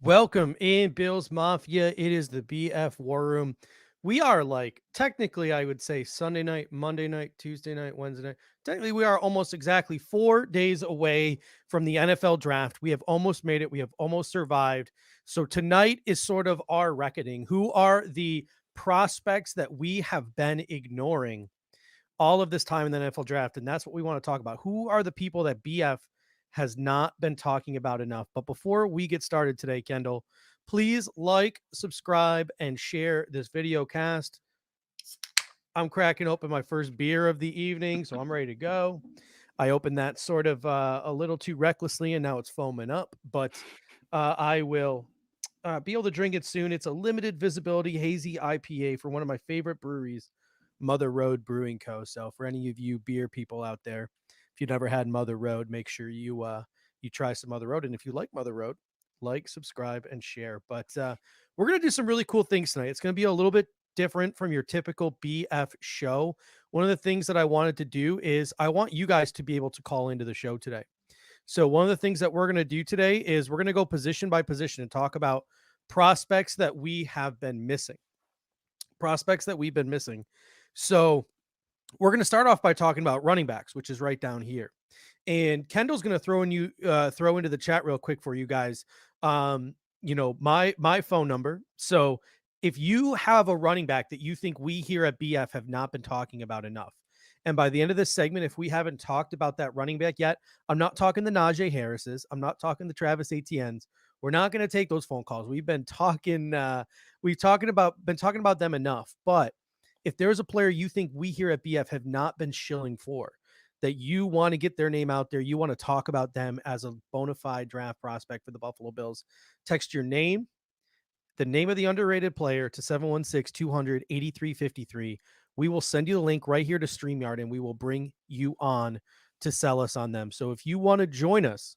Welcome in, Bills Mafia. It is the BF War Room. We are like, technically, I would say Sunday night, Monday night, Tuesday night, Wednesday night. Technically, we are almost exactly 4 days away from the NFL draft. We have almost made it. We have almost survived. So tonight is sort of our reckoning. Who are the prospects that we have been ignoring all of this time in the NFL draft? And that's what we want to talk about. Who are the people that BF has not been talking about enough? But before we get started today, Kendall, please like, subscribe, and share this video cast. I'm cracking open my first beer of the evening, so I'm ready to go. I opened that sort of a little too recklessly, and now it's foaming up, but I will be able to drink it soon. It's a limited visibility hazy IPA for one of my favorite breweries, Mother Road Brewing Co. So for any of you beer people out there, if you've never had Mother Road, make sure you try some Mother Road. And if you like Mother Road, like, subscribe, and share. But we're gonna do some really cool things tonight. It's gonna be a little bit different from your typical BF show. One of the things that I wanted to do is I want you guys to be able to call into the show today. So one of the things that we're going to do today is we're going to go position by position and talk about prospects that we have been missing. Prospects that we've been missing. So we're going to start off by talking about running backs, which is right down here. And Kendall's going to throw into the chat real quick for you guys. My phone number. So if you have a running back that you think we here at BF have not been talking about enough, and by the end of this segment, if we haven't talked about that running back yet, I'm not talking the Najee Harrises, I'm not talking the Travis Etiennes. We're not going to take those phone calls. We've been talking, been talking about them enough. But if there's a player you think we here at BF have not been shilling for, that you want to get their name out there, you want to talk about them as a bona fide draft prospect for the Buffalo Bills, text your name, the name of the underrated player to 716-200-8353. We will send you the link right here to StreamYard, and we will bring you on to sell us on them. So if you want to join us,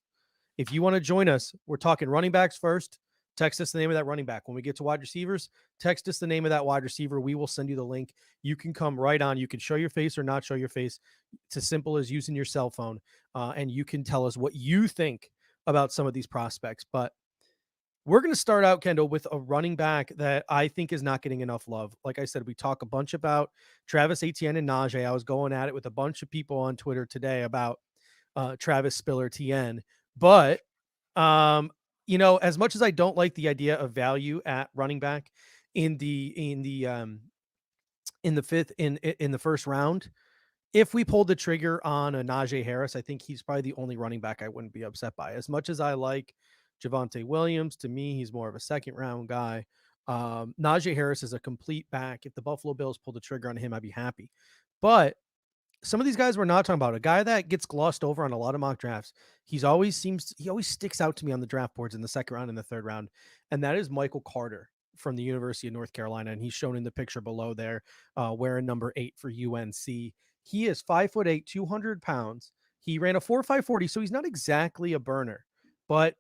we're talking running backs first. Text us the name of that running back. When we get to wide receivers, text us the name of that wide receiver. We will send you the link. You can come right on. You can show your face or not show your face. It's as simple as using your cell phone, and you can tell us what you think about some of these prospects. But we're going to start out, Kendall, with a running back that I think is not getting enough love. Like I said, we talk a bunch about Travis Etienne and Najee. I was going at it with a bunch of people on Twitter today about Travis Spiller Etienne. But, as much as I don't like the idea of value at running back in the first round, if we pulled the trigger on a Najee Harris, I think he's probably the only running back I wouldn't be upset by. As much as I like Javonte Williams, to me, he's more of a second round guy. Najee Harris is a complete back. If the Buffalo Bills pulled the trigger on him, I'd be happy. But some of these guys we're not talking about, a guy that gets glossed over on a lot of mock drafts. He always sticks out to me on the draft boards in the second round and the third round. And that is Michael Carter from the University of North Carolina. And he's shown in the picture below there, wearing number 8 for UNC. He is 5'8", 200 pounds. He ran a 4.540, so he's not exactly a burner, but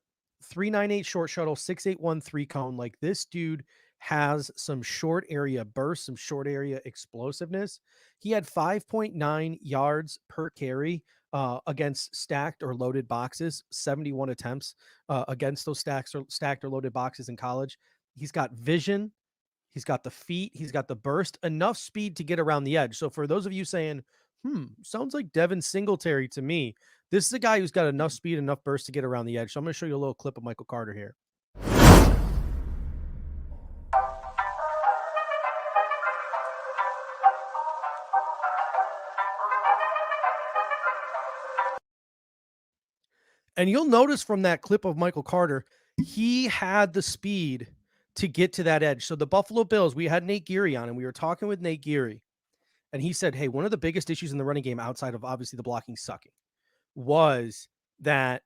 3.98 short shuttle, 6.81 3-cone. Like, this dude has some short area burst, some short area explosiveness. He had 5.9 yards per carry against stacked or loaded boxes, 71 attempts against those stacked or loaded boxes in college. He's got vision. He's got the feet. He's got the burst, enough speed to get around the edge. So for those of you saying, sounds like Devin Singletary to me, this is a guy who's got enough speed, enough burst to get around the edge. So I'm going to show you a little clip of Michael Carter here. And you'll notice from that clip of Michael Carter, he had the speed to get to that edge. So the Buffalo Bills, we had Nate Geary on, and we were talking with Nate Geary, and he said, hey, one of the biggest issues in the running game outside of obviously the blocking sucking was that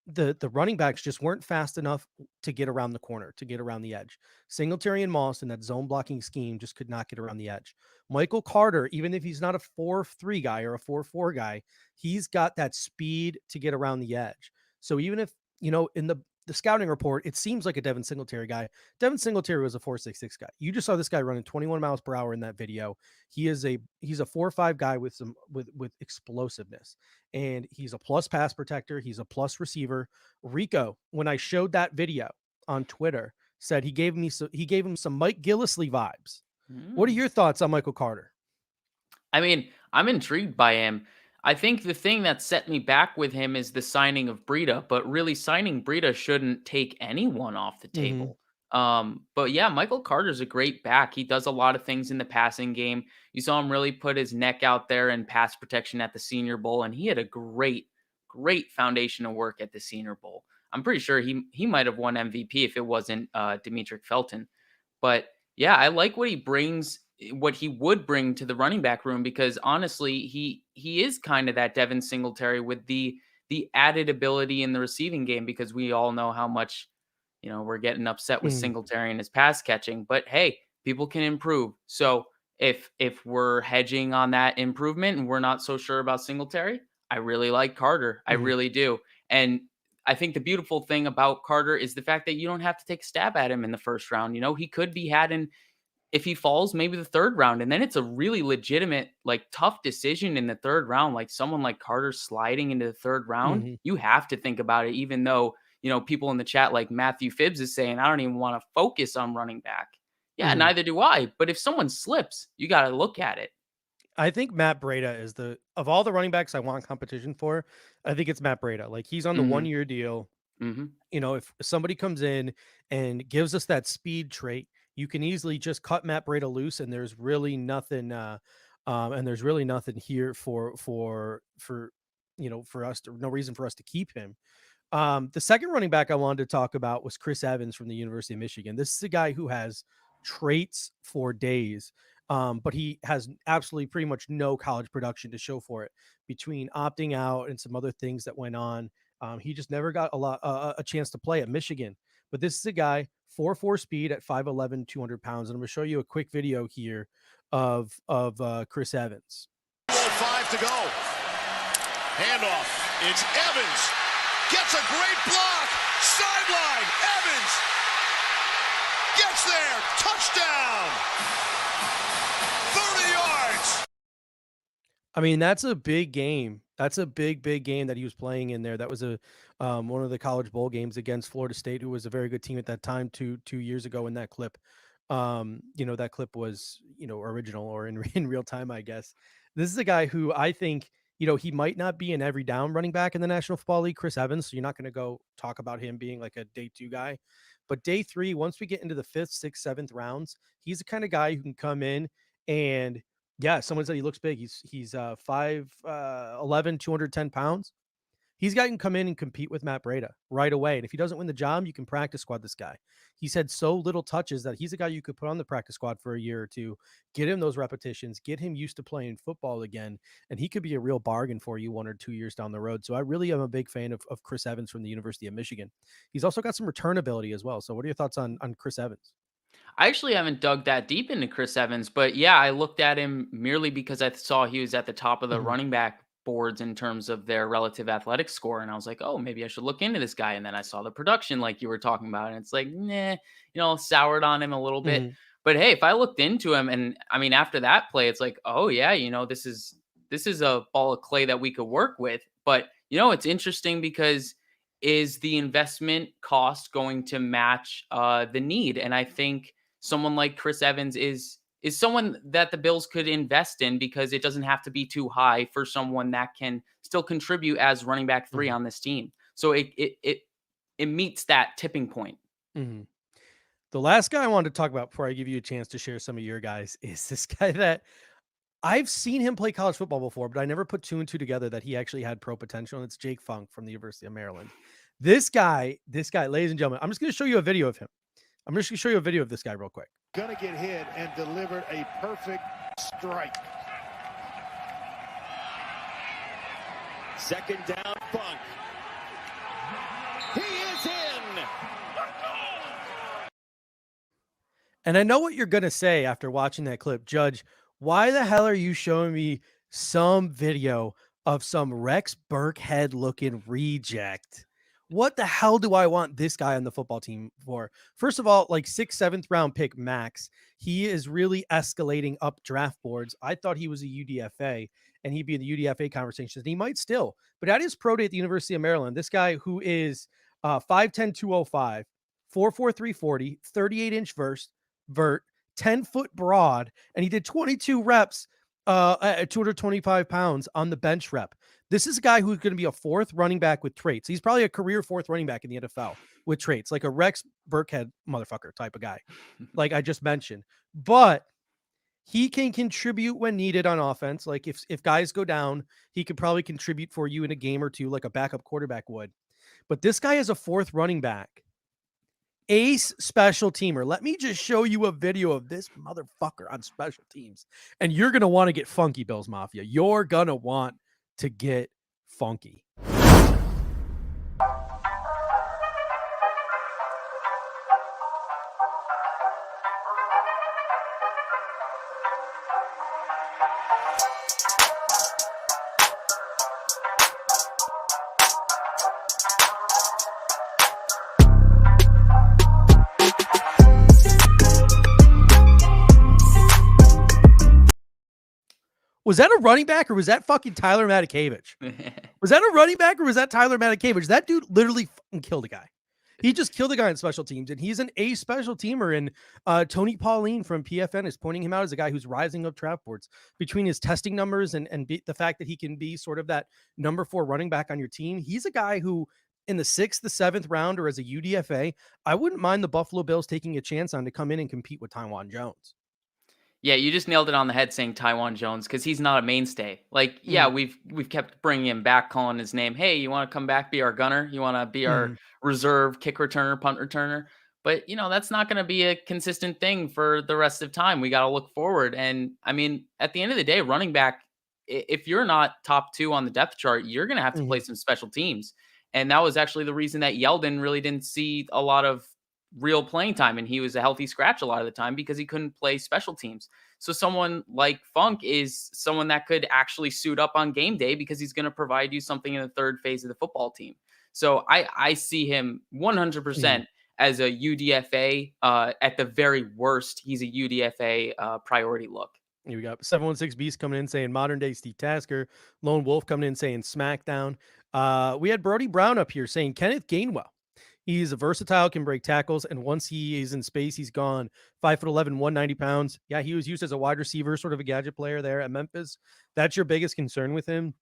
the running backs just weren't fast enough to get around the corner, to get around the edge. Singletary and Moss in that zone blocking scheme just could not get around the edge. Michael Carter, even if he's not a 4.3 guy or a 4.4 guy, he's got that speed to get around the edge. So even if, in the scouting report, it seems like a Devin Singletary guy. Devin Singletary was a 4.66 guy. You just saw this guy running 21 miles per hour in that video. He's a 4.5 guy with explosiveness, and he's a plus pass protector. He's a plus receiver. Rico, when I showed that video, on Twitter said he gave him some Mike Gillislee vibes. What are Mm. your thoughts on Michael Carter? I mean, I'm intrigued by him. I think the thing that set me back with him is the signing of Breida, but really signing Breida shouldn't take anyone off the Mhm. table. But yeah, Michael Carter's a great back. He does a lot of things in the passing game. You saw him really put his neck out there in pass protection at the Senior Bowl, and he had a great foundation of work at the Senior Bowl. I'm pretty sure he might have won MVP if it wasn't Demetric Felton. But yeah, I like what he brings, what he would bring to the running back room because honestly, he is kind of that Devin Singletary with the added ability in the receiving game because we all know how much we're getting upset with Mhm. Singletary and his pass catching. But hey, people can improve. So if we're hedging on that improvement and we're not so sure about Singletary, I really like Carter. I Mhm. really do. And I think the beautiful thing about Carter is the fact that you don't have to take a stab at him in the first round. He could be had in if he falls, maybe the third round. And then it's a really legitimate, like tough decision in the third round. Like someone like Carter sliding into the third round, Mhm. you have to think about it, even though, people in the chat like Matthew Phibbs is saying, I don't even want to focus on running back. Yeah, Mhm. neither do I. But if someone slips, you got to look at it. I think Matt Breida is the of all the running backs I want competition for, I think it's Matt Breida. Like he's on the Hmm. 1-year deal. Hmm. If somebody comes in and gives us that speed trait, you can easily just cut Matt Breida loose, and there's really nothing here for for us to no reason for us to keep him. The second running back I wanted to talk about was Chris Evans from the University of Michigan. This is a guy who has traits for days, but he has absolutely pretty much no college production to show for it. Between opting out and some other things that went on, he just never got a chance to play at Michigan. But this is a guy 4.4 speed at 5'11", 200 pounds, and I'm going to show you a quick video here of Chris Evans. 5 to go. Handoff. It's Evans. Gets a great block. Sideline. Evans. Gets there. Touchdown. 30 yards. I mean, that's a big game. That's a big game that he was playing in there. That was one of the college bowl games against Florida State, who was a very good team at that time, two years ago in that clip. That clip was, original or in in real time, I guess. This is a guy who I think, he might not be an every down running back in the National Football League, Chris Evans. So you're not going to go talk about him being like a day 2 guy. But day 3, once we get into the 5th, 6th, 7th rounds, he's the kind of guy who can come in and yeah, someone said he looks big. He's 5'11", 210 pounds. He's got to come in and compete with Matt Breida right away. And if he doesn't win the job, you can practice squad this guy. He's had so little touches that he's a guy you could put on the practice squad for a year or two, get him those repetitions, get him used to playing football again, and he could be a real bargain for you 1 or 2 years down the road. So I really am a big fan of Chris Evans from the University of Michigan. He's also got some return ability as well. So what are your thoughts on Chris Evans? I actually haven't dug that deep into Chris Evans, but yeah, I looked at him merely because I saw he was at the top of the Mhm. running back boards in terms of their relative athletic score. And I was like, oh, maybe I should look into this guy. And then I saw the production like you were talking about. And it's like, nah, soured on him a little bit. Mhm. But hey, if I looked into him and I mean after that play, it's like, oh yeah, this is a ball of clay that we could work with. But it's interesting because is the investment cost going to match the need? And I think someone like Chris Evans is someone that the Bills could invest in because it doesn't have to be too high for someone that can still contribute as running back 3 Mhm. on this team. So it meets that tipping point. Mhm. The last guy I wanted to talk about before I give you a chance to share some of your guys is this guy that I've seen him play college football before, but I never put 2 and 2 together that he actually had pro potential, and it's Jake Funk from the University of Maryland. This guy, ladies and gentlemen, I'm just gonna show you a video of him. I'm just gonna show you a video of this guy real quick. Gonna get hit and delivered a perfect strike. Second down, Funk. He is in. And I know what you're gonna say after watching that clip. Judge, why the hell are you showing me some video of some Rex Burkhead looking reject? What the hell do I want this guy on the football team for? First of all, like 6th, 7th round pick max. He is really escalating up draft boards. I thought he was a UDFA and he'd be in the UDFA conversations. And he might still, but at his pro day at the University of Maryland, this guy who is 5'10", 205, 4'4", 340, 38-inch vert, 10-foot broad, and he did 22 reps at 225 pounds on the bench rep. This is a guy who's going to be a fourth running back with traits. He's probably a career fourth running back in the NFL with traits, like a Rex Burkhead motherfucker type of guy, like I just mentioned. But he can contribute when needed on offense. Like if guys go down, he could probably contribute for you in a game or two, like a backup quarterback would. But this guy is a fourth running back. Ace special teamer. Let me just show you a video of this motherfucker on special teams. And you're going to want to get funky, Bills Mafia. You're going to want to get funky. Was that a running back or was that fucking Tyler Matakevich? Was that a running back or was that Tyler Matakevich? That dude literally fucking killed a guy. He just killed a guy in special teams, and he's an A special teamer. And Tony Pauline from PFN is pointing him out as a guy who's rising up draft boards between his testing numbers and the fact that he can be sort of that number 4 running back on your team. He's a guy who in the 6th, the 7th round, or as a UDFA, I wouldn't mind the Buffalo Bills taking a chance on to come in and compete with Tywan Jones. Yeah, you just nailed it on the head saying Tywan Jones, because he's not a mainstay. Like, yeah, we've kept bringing him back, calling his name. Hey, you want to come back, be our gunner? You want to be our reserve kick returner, punt returner? But, that's not going to be a consistent thing for the rest of time. We got to look forward. And, I mean, at the end of the day, running back, if you're not top 2 on the depth chart, you're going to have to play some special teams. And that was actually the reason that Yeldon really didn't see a lot of real playing time, and he was a healthy scratch a lot of the time because he couldn't play special teams. So someone like Funk is someone that could actually suit up on game day because he's going to provide you something in the third phase of the football team. So I see him 100% as a UDFA. At the very worst, he's a UDFA priority look. Here we go. 716 Beast coming in saying modern day Steve Tasker. Lone Wolf coming in saying SmackDown. We had Brody Brown up here saying Kenneth Gainwell. He's a versatile, can break tackles, and once he is in space, he's gone. 5'11", 190 pounds. Yeah, he was used as a wide receiver, sort of a gadget player there at Memphis. That's your biggest concern with him,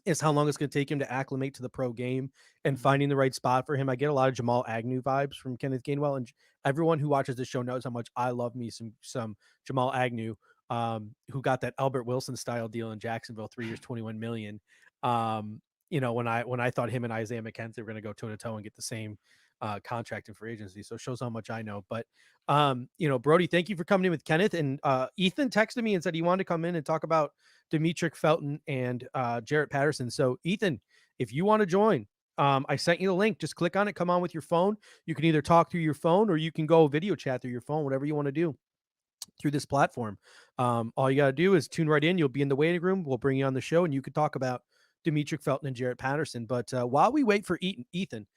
is how long it's going to take him to acclimate to the pro game and finding the right spot for him. I get a lot of Jamal Agnew vibes from Kenneth Gainwell, and everyone who watches this show knows how much I love me some Jamal Agnew, who got that Albert Wilson style deal in Jacksonville, 3 years, $21 million. When I thought him and Isaiah McKenzie were going to go toe to toe and get the same contract in free agency. So it shows how much I know. But, Brody, thank you for coming in with Kenneth. And Ethan texted me and said he wanted to come in and talk about Demetric Felton and Jarrett Patterson. So Ethan, if you want to join, I sent you the link. Just click on it. Come on with your phone. You can either talk through your phone or you can go video chat through your phone, whatever you want to do through this platform. All you got to do is tune right in. You'll be in the waiting room. We'll bring you on the show and you could talk about Demetric Felton and Jarrett Patterson. But while we wait for Ethan,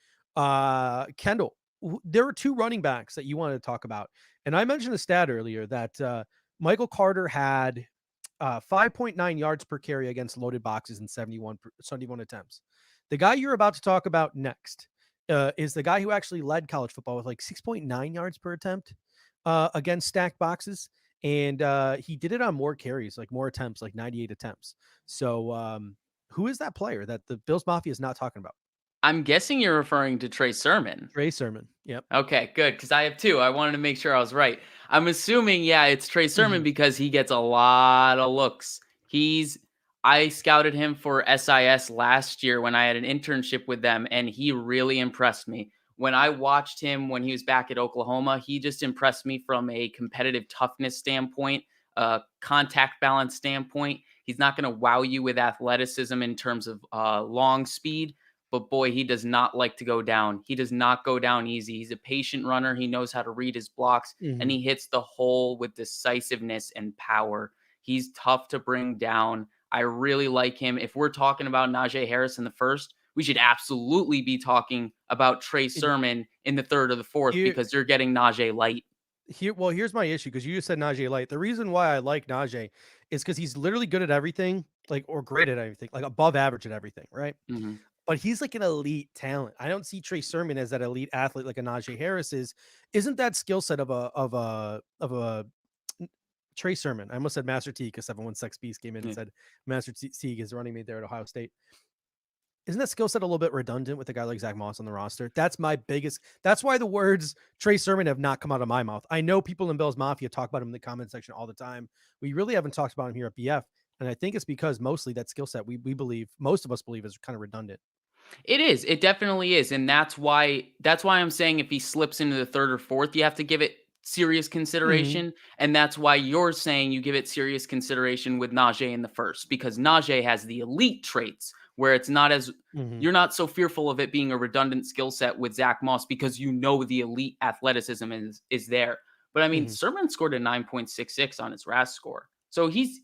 Kendall, there are 2 running backs that you wanted to talk about. And I mentioned a stat earlier that Michael Carter had 5.9 yards per carry against loaded boxes in 71 attempts. The guy you're about to talk about next is the guy who actually led college football with like 6.9 yards per attempt against stacked boxes. And he did it on more carries, like more attempts, like 98 attempts. So who is that player that the Bills Mafia is not talking about? I'm guessing you're referring to Trey Sermon. Trey Sermon. Yep. Okay, good. Because I have 2. I wanted to make sure I was right. I'm assuming, it's Trey Sermon because he gets a lot of looks. I scouted him for SIS last year when I had an internship with them, and he really impressed me. When I watched him when he was back at Oklahoma, he just impressed me from a competitive toughness standpoint, contact balance standpoint. He's not going to wow you with athleticism in terms of long speed, but boy, he does not like to go down. He does not go down easy. He's a patient runner. He knows how to read his blocks, and he hits the hole with decisiveness and power. He's tough to bring down. I really like him. If we're talking about Najee Harris in the first, we should absolutely be talking about Trey Sermon in the third or the fourth because you're getting Najee light. Here's my issue, because you just said Najee light. The reason why I like Najee is because he's literally good at everything, or great at everything, like above average at everything, right? but he's like an elite talent. I don't see Trey Sermon as that elite athlete like a Najee Harris is. Isn't that skill set of a Trey Sermon? I almost said Master T because 716 Beast came in and Yeah. said Master Teague is running mate there at Ohio State. Isn't that skill set a little bit redundant with a guy like Zach Moss on the roster? That's why the words Trey Sermon have not come out of my mouth. I know people in Bills Mafia talk about him in the comment section all the time. We really haven't talked about him here at BF. And I think it's because mostly that skill set we believe, most of us believe, is kind of redundant. It is. It definitely is. And that's why I'm saying if he slips into the third or fourth, you have to give it serious consideration. And that's why you're saying you give it serious consideration with Najee in the first, because Najee has the elite traits where it's not as you're not so fearful of it being a redundant skill set with Zach Moss because you know the elite athleticism is there. But I mean, Sermon scored a 9.66 on his RAS score. So he's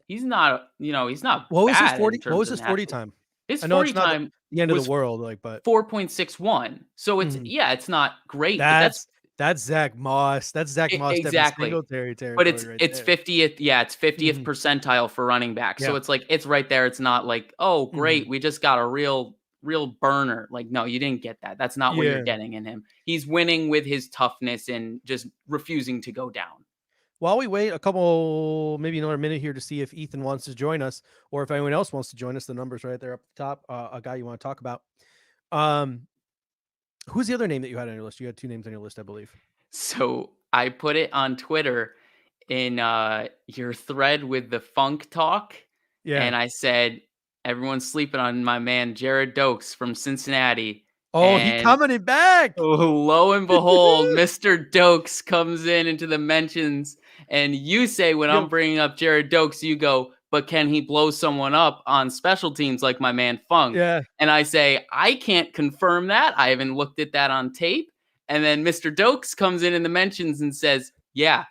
not, he's not What was his bad 40? in What was terms of his an 40 athlete. time? His I know 40 it's not time the end of was the world, like, but 4.61. So it's it's not great, but that's Zach Moss. That's Zach Moss. exactly. Singletary But territory it's right it's there. 50th, it's 50th percentile for running back. So Yeah. it's like it's right there. It's not like, oh great, we just got a real burner. Like, no, you didn't get that. That's not what you're Yeah. getting in him. He's winning with his toughness and just refusing to go down. While we wait maybe another minute here to see if Ethan wants to join us or if anyone else wants to join us, the number's right there up the top. A guy you want to talk about. Who's the other name that you had on your list? You had 2 names on your list, I believe. So I put it on Twitter in your thread with the funk talk. Yeah. And I said, everyone's sleeping on my man, Jared Dokes from Cincinnati. Oh, he coming back. Lo and behold, Mr. Dokes comes into the mentions. And you say, when I'm bringing up Jared Dokes, you go, but can he blow someone up on special teams like my man Funk? Yeah. And I say, I can't confirm that. I haven't looked at that on tape. And then Mr. Dokes comes in the mentions and says, yeah,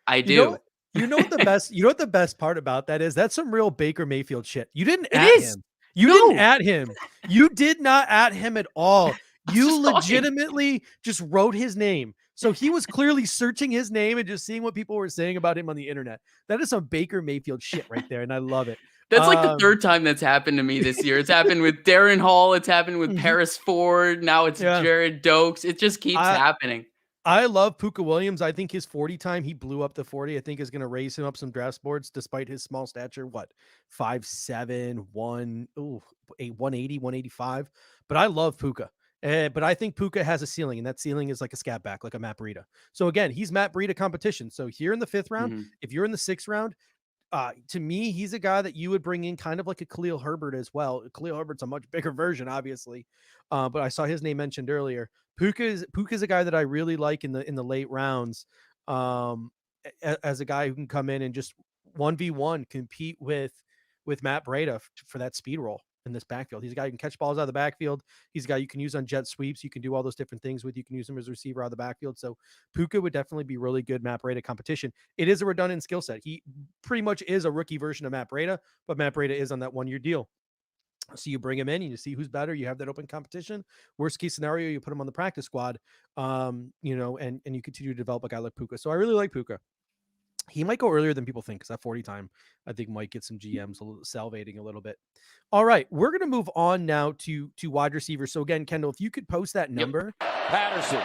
I do. You know what the best part about that is? That's some real Baker Mayfield shit. You didn't It at is. him. You didn't at him. You did not at him at all. You legitimately just wrote his name. So he was clearly searching his name and just seeing what people were saying about him on the internet. That is some Baker Mayfield shit right there, and I love it. That's like the third time that's happened to me this year. It's happened with Darren Hall. It's happened with Paris Ford. Now it's Jared Dokes. It just keeps happening. I love Puka Williams. I think his 40 time, he blew up the 40. I think is going to raise him up some draft boards despite his small stature. What, 5'7", 180, 185. But I love Puka. But I think Puka has a ceiling, and that ceiling is like a scat back, like a Matt Breida. So again, he's Matt Breida competition. So here in the 5th round, if you're in the 6th round, to me, he's a guy that you would bring in kind of like a Khalil Herbert as well. Khalil Herbert's a much bigger version, obviously. But I saw his name mentioned earlier. Puka's a guy that I really like in the late rounds. As a guy who can come in and just 1v1 compete with Matt Breida for that speed role in this backfield. He's a guy who can catch balls out of the backfield. He's a guy you can use on jet sweeps. You can do all those different things with. You can use him as a receiver out of the backfield. So Puka would definitely be really good Matt Breida competition. It is a redundant skill set. He pretty much is a rookie version of Matt Breida, but Matt Breida is on that 1-year deal. So you bring him in and you see who's better. You have that open competition. Worst case scenario, you put him on the practice squad, and you continue to develop a guy like Puka. So I really like Puka. He might go earlier than people think because that 40 time, I think, might get some GMs salivating a little bit. All right, we're going to move on now to wide receivers. So again, Kendall, if you could post that number. Patterson.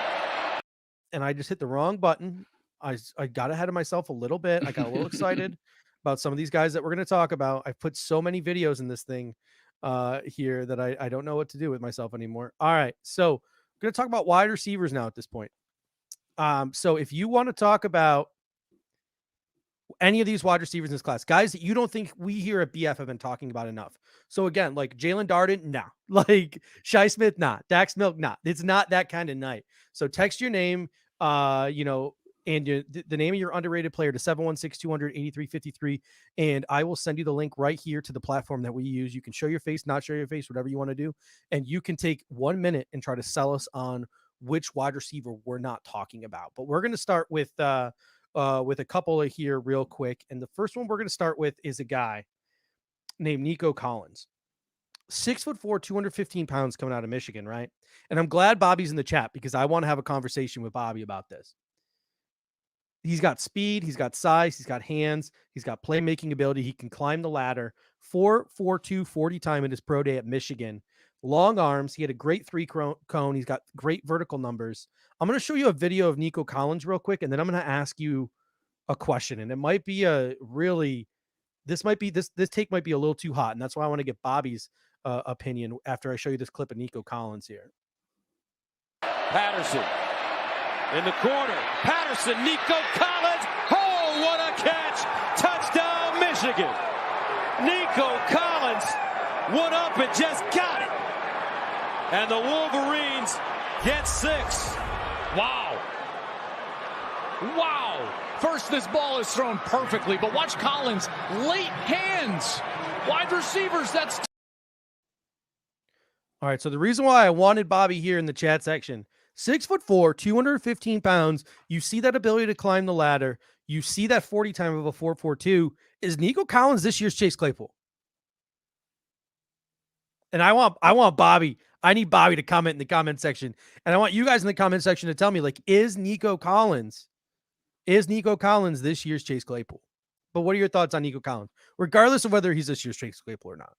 And I just hit the wrong button. I got ahead of myself a little bit. I got a little excited about some of these guys that we're going to talk about. I've put so many videos in this thing here that I don't know what to do with myself anymore. All right, so I'm going to talk about wide receivers now at this point. So if you want to talk about any of these wide receivers in this class, guys that you don't think we here at BF have been talking about enough. So again, like Jalen Darden, nah. Like Shi Smith, nah. Dax Milk, nah. It's not that kind of night. So text your name, and the name of your underrated player to 716-200-8353, and I will send you the link right here to the platform that we use. You can show your face, not show your face, whatever you want to do, and you can take 1 minute and try to sell us on which wide receiver we're not talking about. But we're going to start with a couple of here real quick. And the first one we're going to start with is a guy named Nico Collins. 6'4", 215 pounds coming out of Michigan, right? And I'm glad Bobby's in the chat because I want to have a conversation with Bobby about this. He's got speed, he's got size, he's got hands, he's got playmaking ability. He can climb the ladder. 4.42 40 time in his pro day at Michigan. long arms. He had a great cone. He's got great vertical numbers. I'm going to show you a video of Nico Collins real quick, and then I'm going to ask you a question. And it might be this take might be a little too hot, and that's why I want to get Bobby's opinion after I show you this clip of Nico Collins here. Patterson in the corner. Patterson, Nico Collins. Oh, what a catch! Touchdown, Michigan. Nico Collins went up and just got it. And the Wolverines get 6. Wow. Wow. First, this ball is thrown perfectly, but watch Collins' late hands. Wide receivers, that's... All right, so the reason why I wanted Bobby here in the chat section, 6'4", 215 pounds. You see that ability to climb the ladder. You see that 40 time of a 4.42. Is Nico Collins this year's Chase Claypool? And I want Bobby. I need Bobby to comment in the comment section. And I want you guys in the comment section to tell me, like, is Nico Collins this year's Chase Claypool? But what are your thoughts on Nico Collins, regardless of whether he's this year's Chase Claypool or not?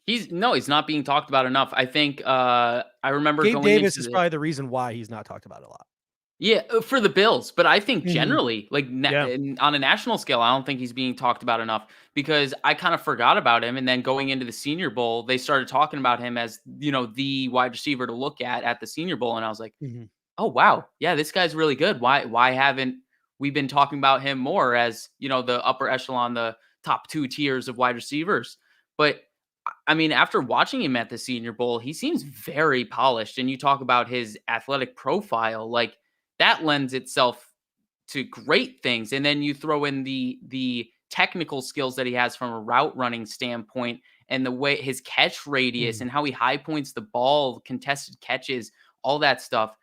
He's not being talked about enough. I think I remember Gabe Davis is probably the reason why he's not talked about a lot. Yeah, for the Bills, but I think generally, on a national scale, I don't think he's being talked about enough because I kind of forgot about him. And then going into the Senior Bowl, they started talking about him as, the wide receiver to look at the Senior Bowl. And I was like, oh, wow. Yeah, this guy's really good. Why haven't we been talking about him more as, the upper echelon, the top 2 tiers of wide receivers? But I mean, after watching him at the Senior Bowl, he seems very polished. And you talk about his athletic profile, like, that lends itself to great things. And then you throw in the technical skills that he has from a route running standpoint and the way his catch radius and how he high points the ball, contested catches, all that stuff.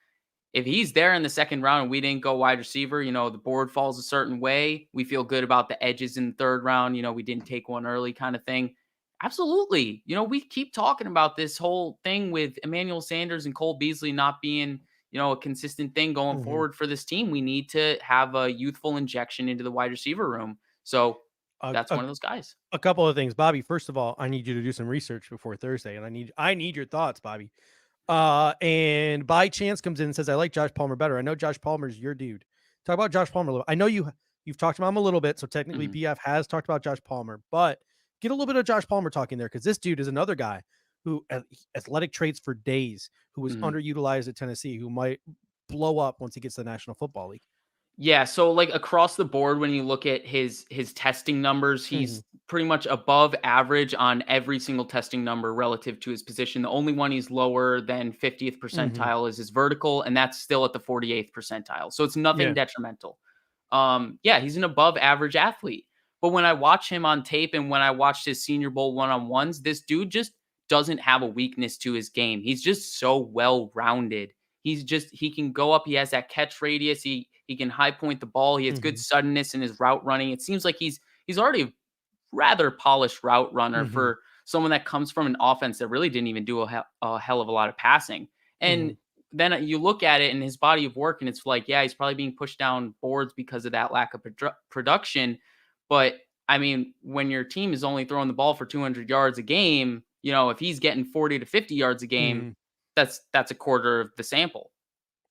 If he's there in the second round and we didn't go wide receiver, the board falls a certain way. We feel good about the edges in the third round. We didn't take one early kind of thing. Absolutely. We keep talking about this whole thing with Emmanuel Sanders and Cole Beasley not being a consistent thing going forward for this team. We need to have a youthful injection into the wide receiver room. So that's one of those guys. A couple of things, Bobby. First of all, I need you to do some research before Thursday, and I need your thoughts, Bobby. And by chance comes in and says, I like Josh Palmer better. I know Josh Palmer's your dude. Talk about Josh Palmer a little. I know you've talked about him a little bit, so technically BF has talked about Josh Palmer, but get a little bit of Josh Palmer talking there because this dude is another guy who athletic traits for days, who was underutilized at Tennessee, who might blow up once he gets to the National Football League. Yeah, so like across the board, when you look at his testing numbers, he's pretty much above average on every single testing number relative to his position. The only one he's lower than 50th percentile is his vertical, and that's still at the 48th percentile. So it's nothing detrimental. He's an above average athlete. But when I watch him on tape and when I watched his Senior Bowl one-on-ones, this dude just doesn't have a weakness to his game. He's just so well-rounded. He can go up. He has that catch radius. He can high point the ball. He has good suddenness in his route running. It seems like he's already a rather polished route runner for someone that comes from an offense that really didn't even do a hell of a lot of passing. And then you look at it in his body of work and it's like, yeah, he's probably being pushed down boards because of that lack of production. But I mean, when your team is only throwing the ball for 200 yards a game, if he's getting 40 to 50 yards a game, that's a quarter of the sample.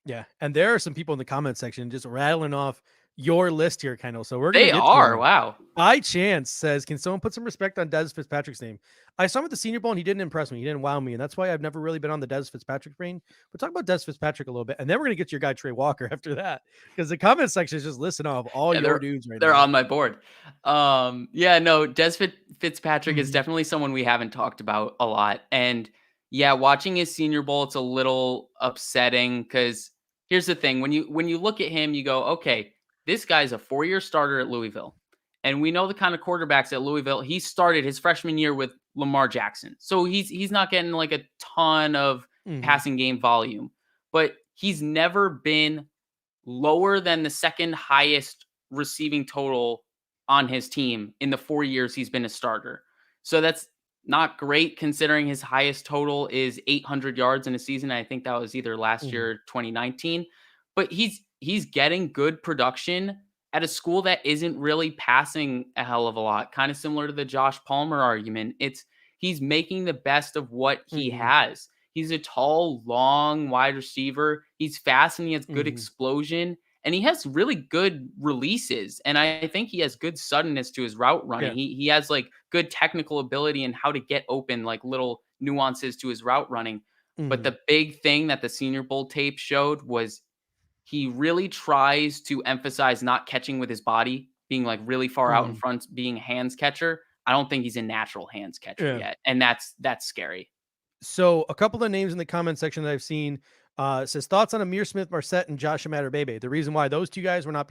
Yeah. And there are some people in the comment section just rattling off your list here, Kendall. So we're going to wow. By chance says, can someone put some respect on Dez Fitzpatrick's name? I saw him at the Senior Bowl and he didn't impress me. He didn't wow me. And that's why I've never really been on the Dez Fitzpatrick train. But talk about Dez Fitzpatrick a little bit. And then we're going to get to your guy, Trey Walker, after that. Because the comment section is just listing off all your dudes right now. They're on my board. Dez Fitzpatrick is definitely someone we haven't talked about a lot. And yeah, watching his Senior Bowl, it's a little upsetting because here's the thing. When you look at him, you go, okay, this guy's a 4-year starter at Louisville. And we know the kind of quarterbacks at Louisville. He started his freshman year with Lamar Jackson. So he's not getting like a ton of passing game volume. But he's never been lower than the second highest receiving total on his team in the 4 years he's been a starter. So that's not great considering his highest total is 800 yards in a season. I think that was either last year or 2019. But he's getting good production at a school that isn't really passing a hell of a lot, kind of similar to the Josh Palmer argument. he's making the best of what he Mhm. has. He's a tall, long wide receiver. He's fast and he has good Mhm. explosion and he has really good releases. And I think he has good suddenness to his route running. Yeah. He has like good technical ability and how to get open, like little nuances to his route running. But Mhm. the big thing that the Senior Bowl tape showed was he really tries to emphasize not catching with his body, being like really far out in Mhm. front, being a hands catcher. I don't think he's a natural hands catcher Yeah. yet. And that's scary. So a couple of names in the comment section that I've seen says thoughts on Amir Smith Marset and Josh Bebe. The reason why those two guys we're not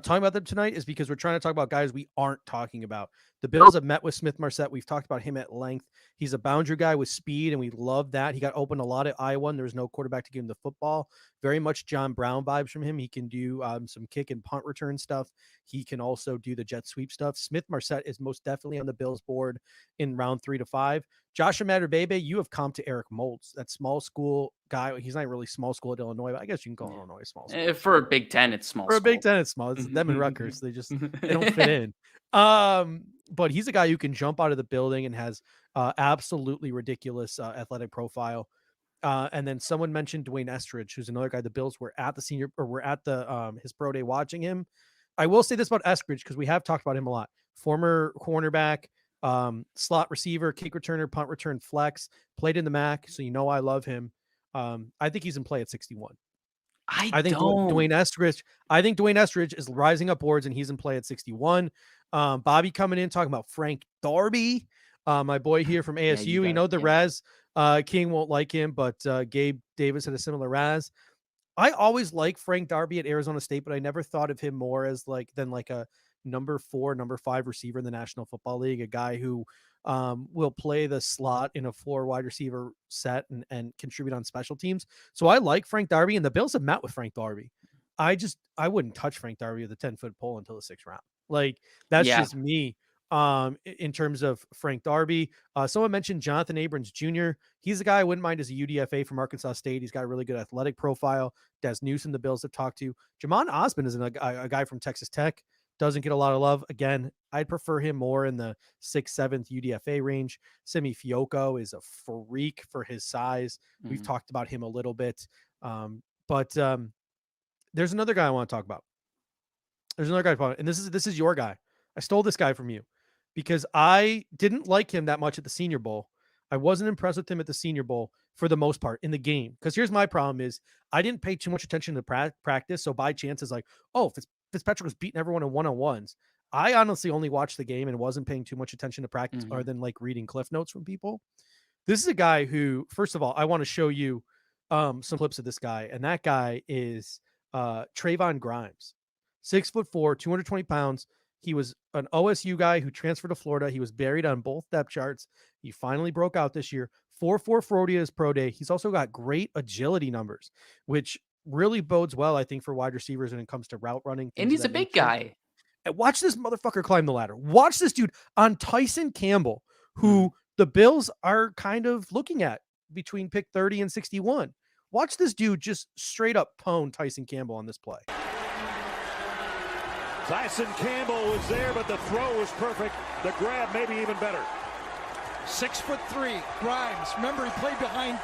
talking about them tonight is because we're trying to talk about guys we aren't talking about. The Bills have met with Smith Marset. We've talked about him at length. He's a boundary guy with speed, and we love that. He got open a lot at Iowa. And there was no quarterback to give him the football. Very much John Brown vibes from him. He can do some kick and punt return stuff. He can also do the jet sweep stuff. Smith Marset is most definitely on the Bills board in round 3 to 5. Josh Bebe, you have comped to Eric Moulds, that small school guy. He's not really small school at Illinois, but I guess you can call Yeah. Illinois a small school. For a Big Ten, it's small For a Big school. Ten, it's small. It's them and Rutgers. They don't fit in. But he's a guy who can jump out of the building and has absolutely ridiculous athletic profile. And then someone mentioned Dwayne Estridge, who's another guy. The Bills were at the his pro day watching him. I will say this about Estridge because we have talked about him a lot. Former cornerback, slot receiver, kick returner, punt return, flex. Played in the MAC, so I love him. I think he's in play at 61. I I think don't. Dwayne Estridge. I think Dwayne Estridge is rising up boards, and he's in play at 61. Bobby coming in talking about Frank Darby, my boy here from Yeah, you ASU. got The yeah. Raz King won't like him, but Gabe Davis had a similar Raz. I always liked Frank Darby at Arizona State, but I never thought of him more as than a number 4, number 5 receiver in the National Football League, a guy who will play the slot in a 4 wide receiver set and contribute on special teams. So I like Frank Darby, and the Bills have met with Frank Darby. I wouldn't touch Frank Darby with a 10-foot pole until the 6th round. Like that's Yeah. just me. In terms of Frank Darby, someone mentioned Jonathan Abrams Jr. He's a guy I wouldn't mind as a UDFA from Arkansas State. He's got a really good athletic profile. Des Newsom, the Bills have talked to. Jamon Osmond is a guy from Texas Tech. Doesn't get a lot of love. Again, I'd prefer him more in the 6th, 7th UDFA range. Simi Fioco is a freak for his size. We've Mhm. talked about him a little bit. But there's another guy I want to talk about. And this is your guy. I stole this guy from you because I didn't like him that much at the Senior Bowl. I wasn't impressed with him at the Senior Bowl for the most part in the game. Because here's my problem is I didn't pay too much attention to practice. So by chance it's like, oh, Fitzpatrick was beating everyone in one-on-ones. I honestly only watched the game and wasn't paying too much attention to practice other Mhm. than like reading cliff notes from people. This is a guy who, first of all, I want to show you some clips of this guy. And that guy is Trayvon Grimes. 6'4", 220 pounds. He was an OSU guy who transferred to Florida. He was buried on both depth charts. He finally broke out this year. 4.4 40 at his pro day. He's also got great agility numbers, which really bodes well, I think, for wide receivers when it comes to route running, And things of he's a that big nature. guy. And watch this motherfucker climb the ladder. Watch this dude on Tyson Campbell, who Mhm. the Bills are kind of looking at between pick 30 and 61. Watch this dude just straight up pwn Tyson Campbell on this play. Tyson Campbell was there, but the throw was perfect. The grab maybe even better. 6'3", Grimes. Remember, he played behind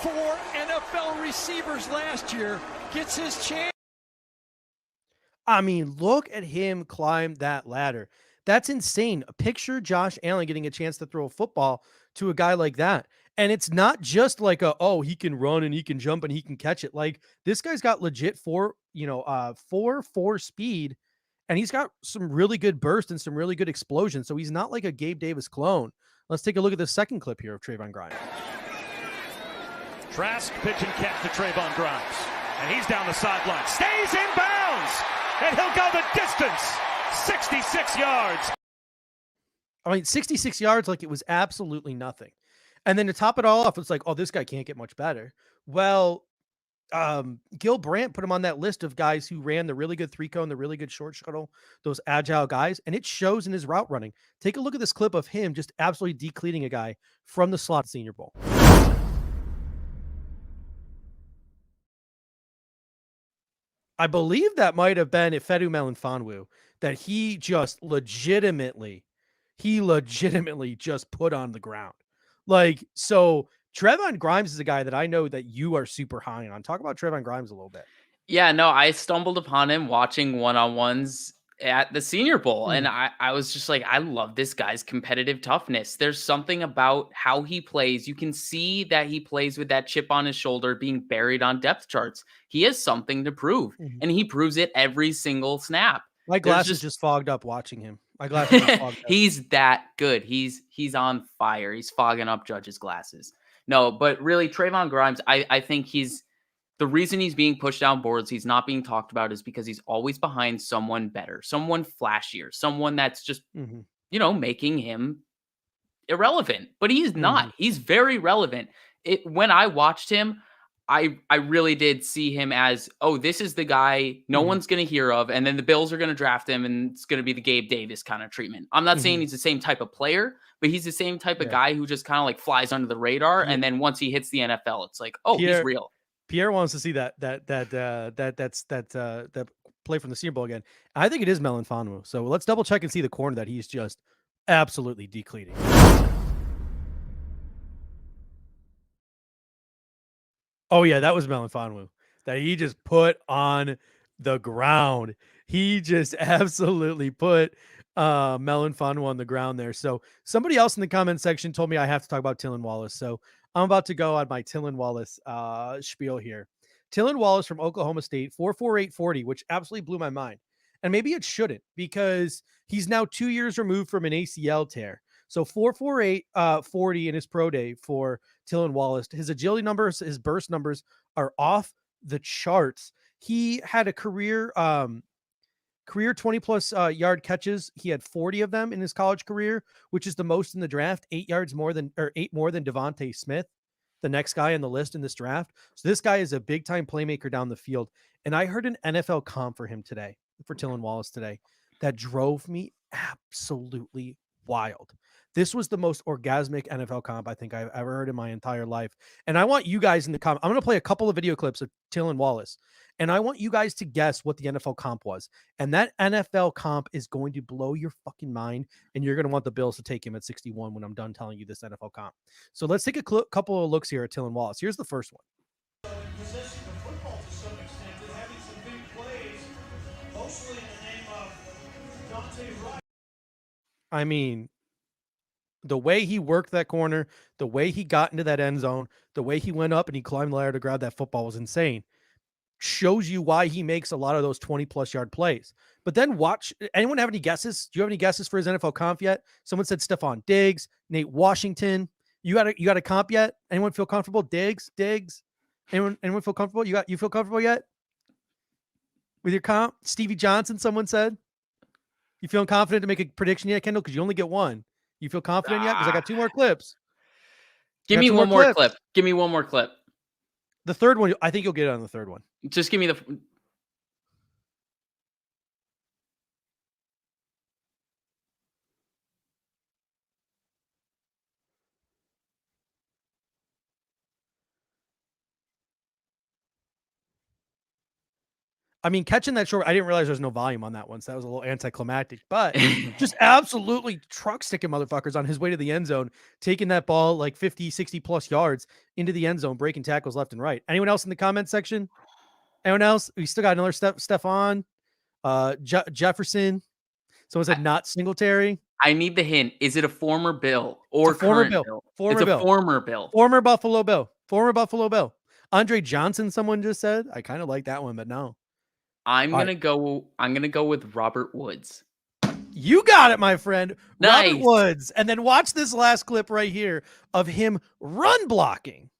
4 NFL receivers last year. Gets his chance. I mean, look at him climb that ladder. That's insane. Picture Josh Allen getting a chance to throw a football to a guy like that. And it's not just like he can run and he can jump and he can catch it. Like this guy's got legit 4.4 speed, and he's got some really good burst and some really good explosion. So he's not like a Gabe Davis clone. Let's take a look at the second clip here of Trayvon Grimes. Trask pitch and catch to Trayvon Grimes. And he's down the sideline. Stays in bounds. And he'll go the distance. 66 yards. I mean, 66 yards, like it was absolutely nothing. And then to top it all off, it's like, oh, this guy can't get much better. Well, Gil Brandt put him on that list of guys who ran the really good 3-cone, the really good short shuttle, those agile guys, and it shows in his route running. Take a look at this clip of him just absolutely decleating a guy from the slot Senior Bowl. I believe that might have been Ifedu Melanfonwu, that he just legitimately, he legitimately just put on the ground. Like, so Trevon Grimes is a guy that I know that you are super high on. Talk about Trevon Grimes a little bit. Yeah, no, I stumbled upon him watching one-on-ones at the Senior Bowl, and I was just like, I love this guy's competitive toughness. There's something about how he plays. You can see that he plays with that chip on his shoulder being buried on depth charts. He has something to prove, and he proves it every single snap. My glasses just fogged up watching him. My glasses just fogged up. He's that good. He's on fire. He's fogging up Judge's glasses. No, but really, Trevon Grimes, I think he's the reason he's being pushed down boards, he's not being talked about, is because he's always behind someone better, someone flashier, someone that's just, making him irrelevant. But he's not. He's very relevant. When I watched him, I really did see him as, oh, this is the guy no one's going to hear of, and then the Bills are going to draft him, and it's going to be the Gabe Davis kind of treatment. I'm not saying he's the same type of player, but he's the same type of guy who just kind of like flies under the radar, and then once he hits the NFL, it's like, oh, he's real. Pierre wants to see that play from the Senior Bowl again. I think it is Melon Fonwu. So let's double check and see the corner that he's just absolutely decleating. Oh yeah, that was Melon Fonwu that he just put on the ground. He just absolutely put Melon Fonwu on the ground there. So somebody else in the comment section told me I have to talk about Tylan Wallace. So I'm about to go on my Tylan Wallace spiel here. Tylan Wallace from Oklahoma State, 4.48 40, which absolutely blew my mind. And maybe it shouldn't, because he's now 2 years removed from an ACL tear. So 4.48 40 in his pro day for Tylan Wallace. His agility numbers, his burst numbers are off the charts. He had a career 20 plus yard catches. He had 40 of them in his college career, which is the most in the draft, 8 more than Devontae Smith, the next guy on the list in this draft. So this guy is a big time playmaker down the field. And I heard an NFL comp for him today, for Tylan Wallace today, that drove me absolutely wild. This was the most orgasmic NFL comp I think I've ever heard in my entire life. And I want you guys in the comment. I'm going to play a couple of video clips of Tylan Wallace, and I want you guys to guess what the NFL comp was. And that NFL comp is going to blow your fucking mind, and you're going to want the Bills to take him at 61 when I'm done telling you this NFL comp. So let's take a couple of looks here at Tylan Wallace. Here's the first one. Possessing the football to some extent and having some big plays, mostly in the name of Dante Wright. I mean, the way he worked that corner, the way he got into that end zone, the way he went up and he climbed the ladder to grab that football was insane. Shows you why he makes a lot of those 20 plus yard plays. But then watch, anyone have any guesses? Do you have any guesses for his NFL comp yet? Someone said Stephon Diggs, Nate Washington. You got a comp yet? Anyone feel comfortable? Diggs. Anyone feel comfortable? You feel comfortable yet with your comp? Stevie Johnson, someone said. You feeling confident to make a prediction yet, Kendall? Because you only get one. You feel confident yet? Because I got 2 more clips. Give me one more clip. Give me one more clip. The third one, I think you'll get it on the third one. Just give me the. I mean, catching that short, I didn't realize there's no volume on that one, so that was a little anticlimactic, but just absolutely truck sticking motherfuckers on his way to the end zone, taking that ball like 50, 60 plus yards into the end zone, breaking tackles left and right. Anyone else in the comment section? Anyone else? We still got another Stephon, Jefferson. Someone said not Singletary. I need the hint. Is it a former Bill or former Bill? It's a former Bill. Former Buffalo Bill. Former Buffalo Bill. Andre Johnson, someone just said. I kind of like that one, but no. I'm gonna go with Robert Woods. You got it, my friend. Nice. Robert Woods. And then watch this last clip right here of him run blocking.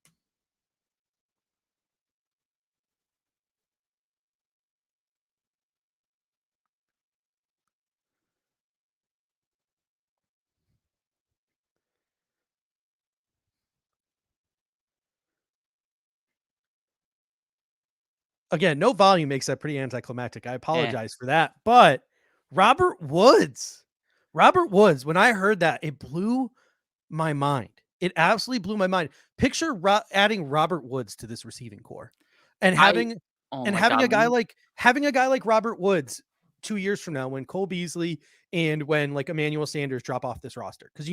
Again, no volume makes that pretty anticlimactic. I apologize for that. But Robert Woods, when I heard that, it blew my mind. It absolutely blew my mind. Picture adding Robert Woods to this receiving core and having a guy like Robert Woods 2 years from now when Cole Beasley and when like Emmanuel Sanders drop off this roster, because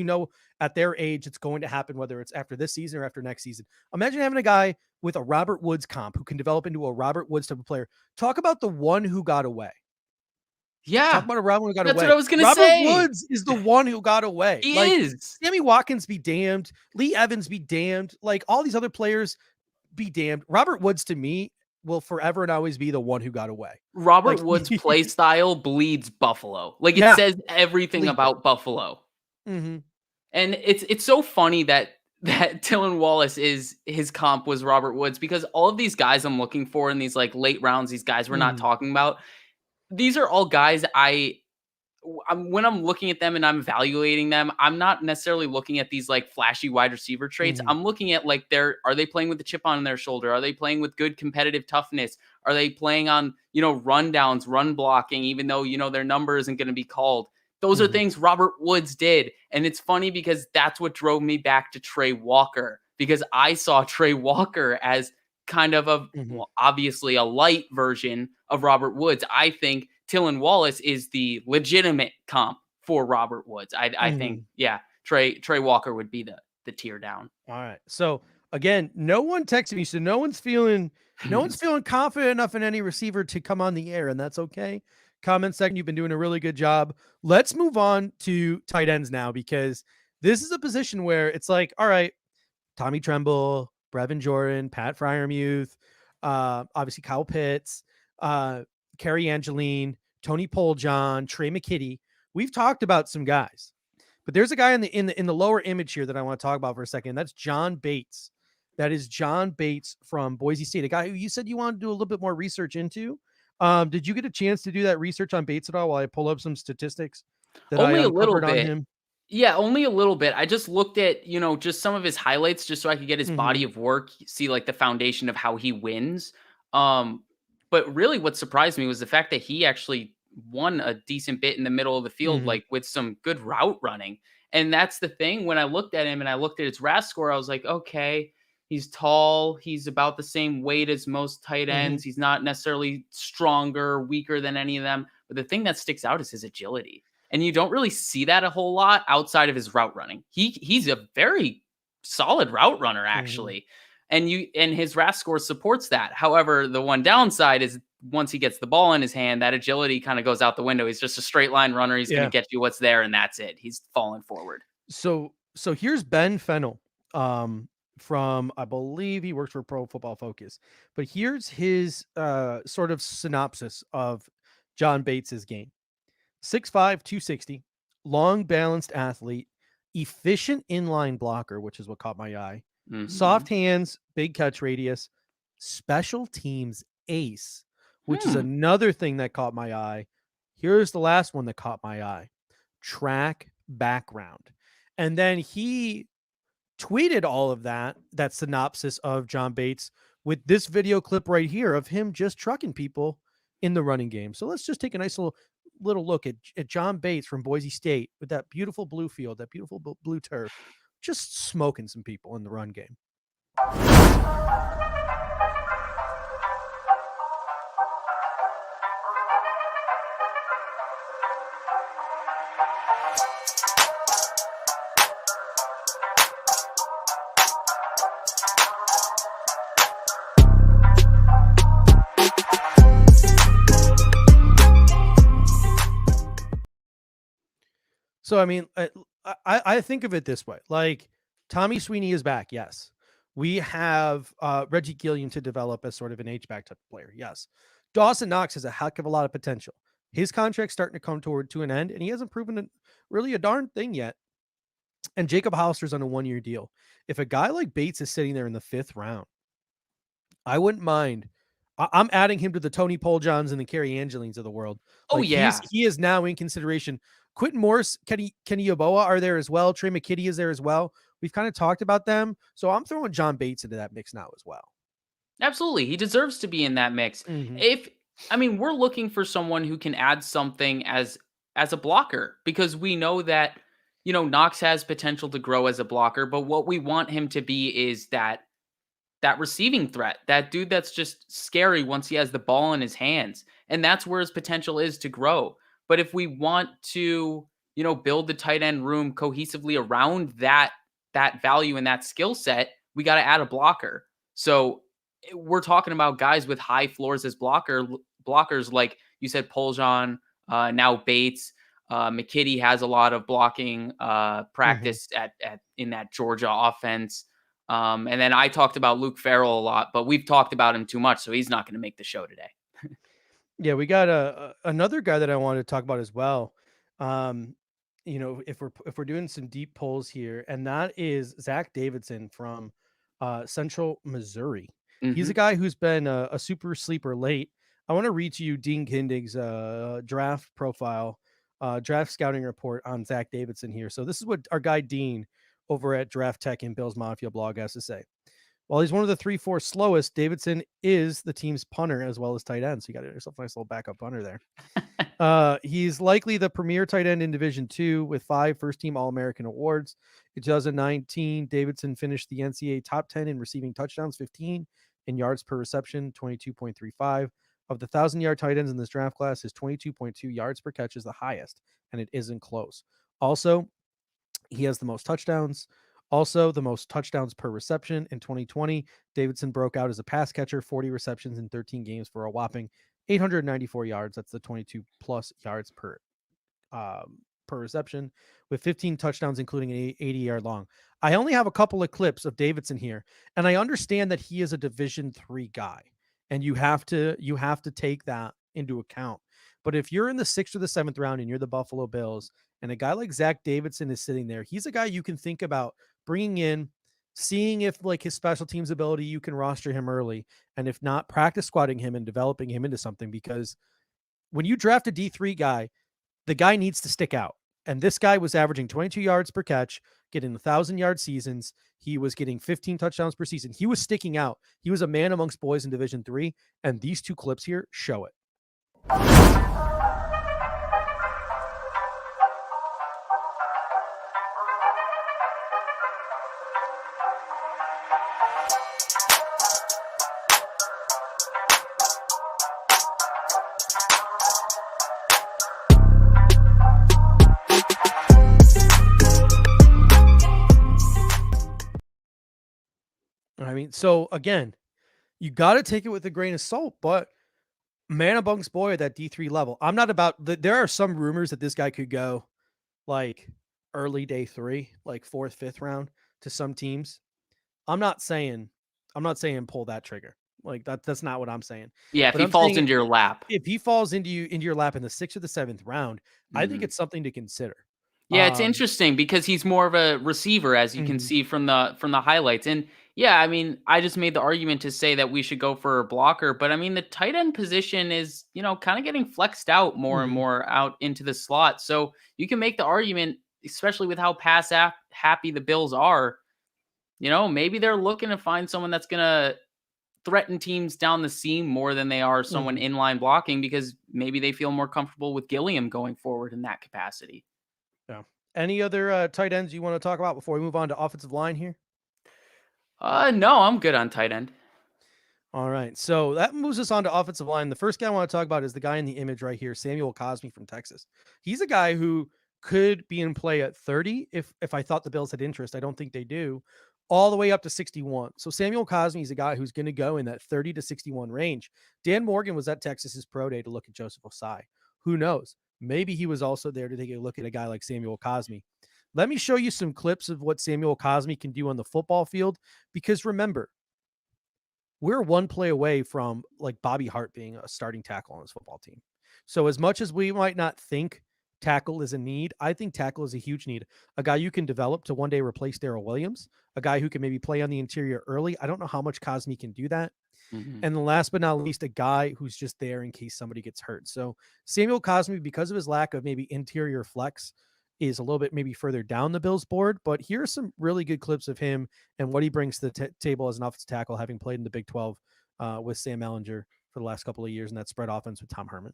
at their age it's going to happen, whether it's after this season or after next season. Imagine having a guy with a Robert Woods comp who can develop into a Robert Woods type of player. Talk about the one who got away. Yeah. Talk about a Robert who got That's away. what I was going to Robert say. Woods is the one who got away. He like, is. Sammy Watkins be damned. Lee Evans be damned. Like all these other players be damned. Robert Woods to me will forever and always be the one who got away. Robert Like, Woods' play style bleeds Buffalo. Like, it Yeah. says everything about Buffalo. Mm-hmm. And it's so funny that Dylan Wallace his comp was Robert Woods, because all of these guys I'm looking for in these like late rounds, these guys we're not talking about, these are all guys when I'm looking at them and I'm evaluating them, I'm not necessarily looking at these like flashy wide receiver traits. I'm looking at like are they playing with the chip on their shoulder? Are they playing with good competitive toughness? Are they playing on, run downs, run blocking, even though, their number isn't going to be called? Those are things Robert Woods did. And it's funny because that's what drove me back to Trey Walker, because I saw Trey Walker as kind of obviously a light version of Robert Woods. I think Dylan Wallace is the legitimate comp for Robert Woods. I think, Trey Walker would be the tier down. All right. So again, no one texted me, so no one's feeling confident enough in any receiver to come on the air, and that's okay. Comment section, you've been doing a really good job. Let's move on to tight ends now, because this is a position where it's like, all right, Tommy Tremble, Brevin Jordan, Pat Freiermuth, obviously Kyle Pitts, Kerry Angeline, Tony Poljon, Trey McKitty. We've talked about some guys, but there's a guy in the lower image here that I want to talk about for a second. That's John Bates. That is John Bates from Boise State, a guy who you said you wanted to do a little bit more research into. Did you get a chance to do that research on Bates at all while I pull up some statistics that Only I a little uncovered on bit. him? Yeah, only a little bit. I just looked at, just some of his highlights just so I could get his body of work, see like the foundation of how he wins. But really what surprised me was the fact that he actually won a decent bit in the middle of the field, like with some good route running. And that's the thing. When I looked at him and I looked at his RAS score, I was like, okay, he's tall. He's about the same weight as most tight ends. He's not necessarily stronger, weaker than any of them. But the thing that sticks out is his agility. And you don't really see that a whole lot outside of his route running. He's a very solid route runner, actually. And his RAS score supports that. However, the one downside is once he gets the ball in his hand, that agility kind of goes out the window. He's just a straight line runner. He's going to get you what's there, and that's it. He's falling forward. So here's Ben Fennell, from, I believe he works for Pro Football Focus, but here's his sort of synopsis of John Bates's game. 6'5", 260, long balanced athlete, efficient inline blocker, which is what caught my eye. Soft hands, big catch radius, special teams ace, which is another thing that caught my eye. Here's the last one that caught my eye. Track background. And then he tweeted all of that synopsis of John Bates with this video clip right here of him just trucking people in the running game. So let's just take a nice little look at John Bates from Boise State with that beautiful blue field, that beautiful blue turf, just smoking some people in the run game. So, I mean, I think of it this way. Like, Tommy Sweeney is back. Yes. We have Reggie Gilliam to develop as sort of an H-back type of player. Yes. Dawson Knox has a heck of a lot of potential. His contract's starting to come to an end, and he hasn't proven really a darn thing yet. And Jacob Hollister's on a 1-year deal. If a guy like Bates is sitting there in the 5th round, I wouldn't mind. I'm adding him to the Tony Poljons and the Kerry Angelines of the world. Like, he is now in consideration. Quentin Morris, Kenny Yeboah are there as well. Trey McKitty is there as well. We've kind of talked about them. So I'm throwing John Bates into that mix now as well. Absolutely. He deserves to be in that mix. We're looking for someone who can add something as a blocker, because we know that, Knox has potential to grow as a blocker, but what we want him to be is that that receiving threat, that dude that's just scary once he has the ball in his hands. And that's where his potential is to grow. But if we want to, build the tight end room cohesively around that value and that skill set, we got to add a blocker. So we're talking about guys with high floors as blockers, like you said, Poljan, now Bates. McKitty has a lot of blocking practice in that Georgia offense. And then I talked about Luke Farrell a lot, but we've talked about him too much, so he's not going to make the show today. Yeah, we got another guy that I wanted to talk about as well. If we're doing some deep polls here, and that is Zach Davidson from Central Missouri. He's a guy who's been a super sleeper late. I want to read to you Dean Kindig's draft profile, draft scouting report on Zach Davidson here. So this is what our guy Dean over at Draft Tech and Bills Mafia blog has to say. While he's one of the 3-4 slowest, Davidson is the team's punter as well as tight end. So you got yourself a nice little backup punter there. He's likely the premier tight end in Division II with 5 first-team All-American awards. In 2019, Davidson finished the NCAA top 10 in receiving touchdowns, 15, in yards per reception, 22.35. Of the 1,000-yard tight ends in this draft class, his 22.2 yards per catch is the highest, and it isn't close. Also, he has the most touchdowns. Also, the most touchdowns per reception. In 2020, Davidson broke out as a pass catcher, 40 receptions in 13 games for a whopping 894 yards. That's the 22 plus yards per reception, with 15 touchdowns, including an 80-yard long. I only have a couple of clips of Davidson here, and I understand that he is a Division III guy, and you have to take that into account. But if you're in the 6th or the 7th round and you're the Buffalo Bills, and a guy like Zach Davidson is sitting there, he's a guy you can think about bringing in, seeing if like his special teams ability, you can roster him early, and if not, practice squatting him and developing him into something. Because when you draft a D3 guy, the guy needs to stick out. And this guy was averaging 22 yards per catch, getting 1,000-yard seasons. He was getting 15 touchdowns per season. He was sticking out. He was a man amongst boys in Division III, and these 2 clips here show it. So again, you got to take it with a grain of salt, but man amongst boy at that D3 level. I'm not about there are some rumors that this guy could go like early day 3, like 4th, 5th round to some teams. I'm not saying pull that trigger. Like that's not what I'm saying. Yeah, but if he falls into your lap. If he falls into your lap in the 6th or the 7th round, I think it's something to consider. Yeah, it's interesting because he's more of a receiver, as you can see from the highlights. And yeah, I mean, I just made the argument to say that we should go for a blocker, but I mean, the tight end position is, kind of getting flexed out more and more out into the slot. So you can make the argument, especially with how pass happy the Bills are, maybe they're looking to find someone that's going to threaten teams down the seam more than they are someone inline blocking, because maybe they feel more comfortable with Gilliam going forward in that capacity. Yeah. Any other tight ends you want to talk about before we move on to offensive line here? No, I'm good on tight end. All right. So that moves us on to offensive line. The first guy I want to talk about is the guy in the image right here, Samuel Cosmi from Texas. He's a guy who could be in play at 30 if I thought the Bills had interest. I don't think they do. All the way up to 61. So Samuel Cosmi is a guy who's going to go in that 30 to 61 range. Dan Morgan was at Texas's pro day to look at Joseph Osai. Who knows? Maybe he was also there to take a look at a guy like Samuel Cosmi. Let me show you some clips of what Samuel Cosmi can do on the football field, because remember, we're one play away from like Bobby Hart being a starting tackle on his football team. So as much as we might not think tackle is a need, I think tackle is a huge need. A guy you can develop to one day replace Darrell Williams, a guy who can maybe play on the interior early. I don't know how much Cosmi can do that. And last but not least, a guy who's just there in case somebody gets hurt. So Samuel Cosmi, because of his lack of maybe interior flex, is a little bit maybe further down the Bills board. But here's some really good clips of him and what he brings to the table as an offensive tackle, having played in the Big 12 with Sam Ehlinger for the last couple of years in that spread offense with Tom Herman.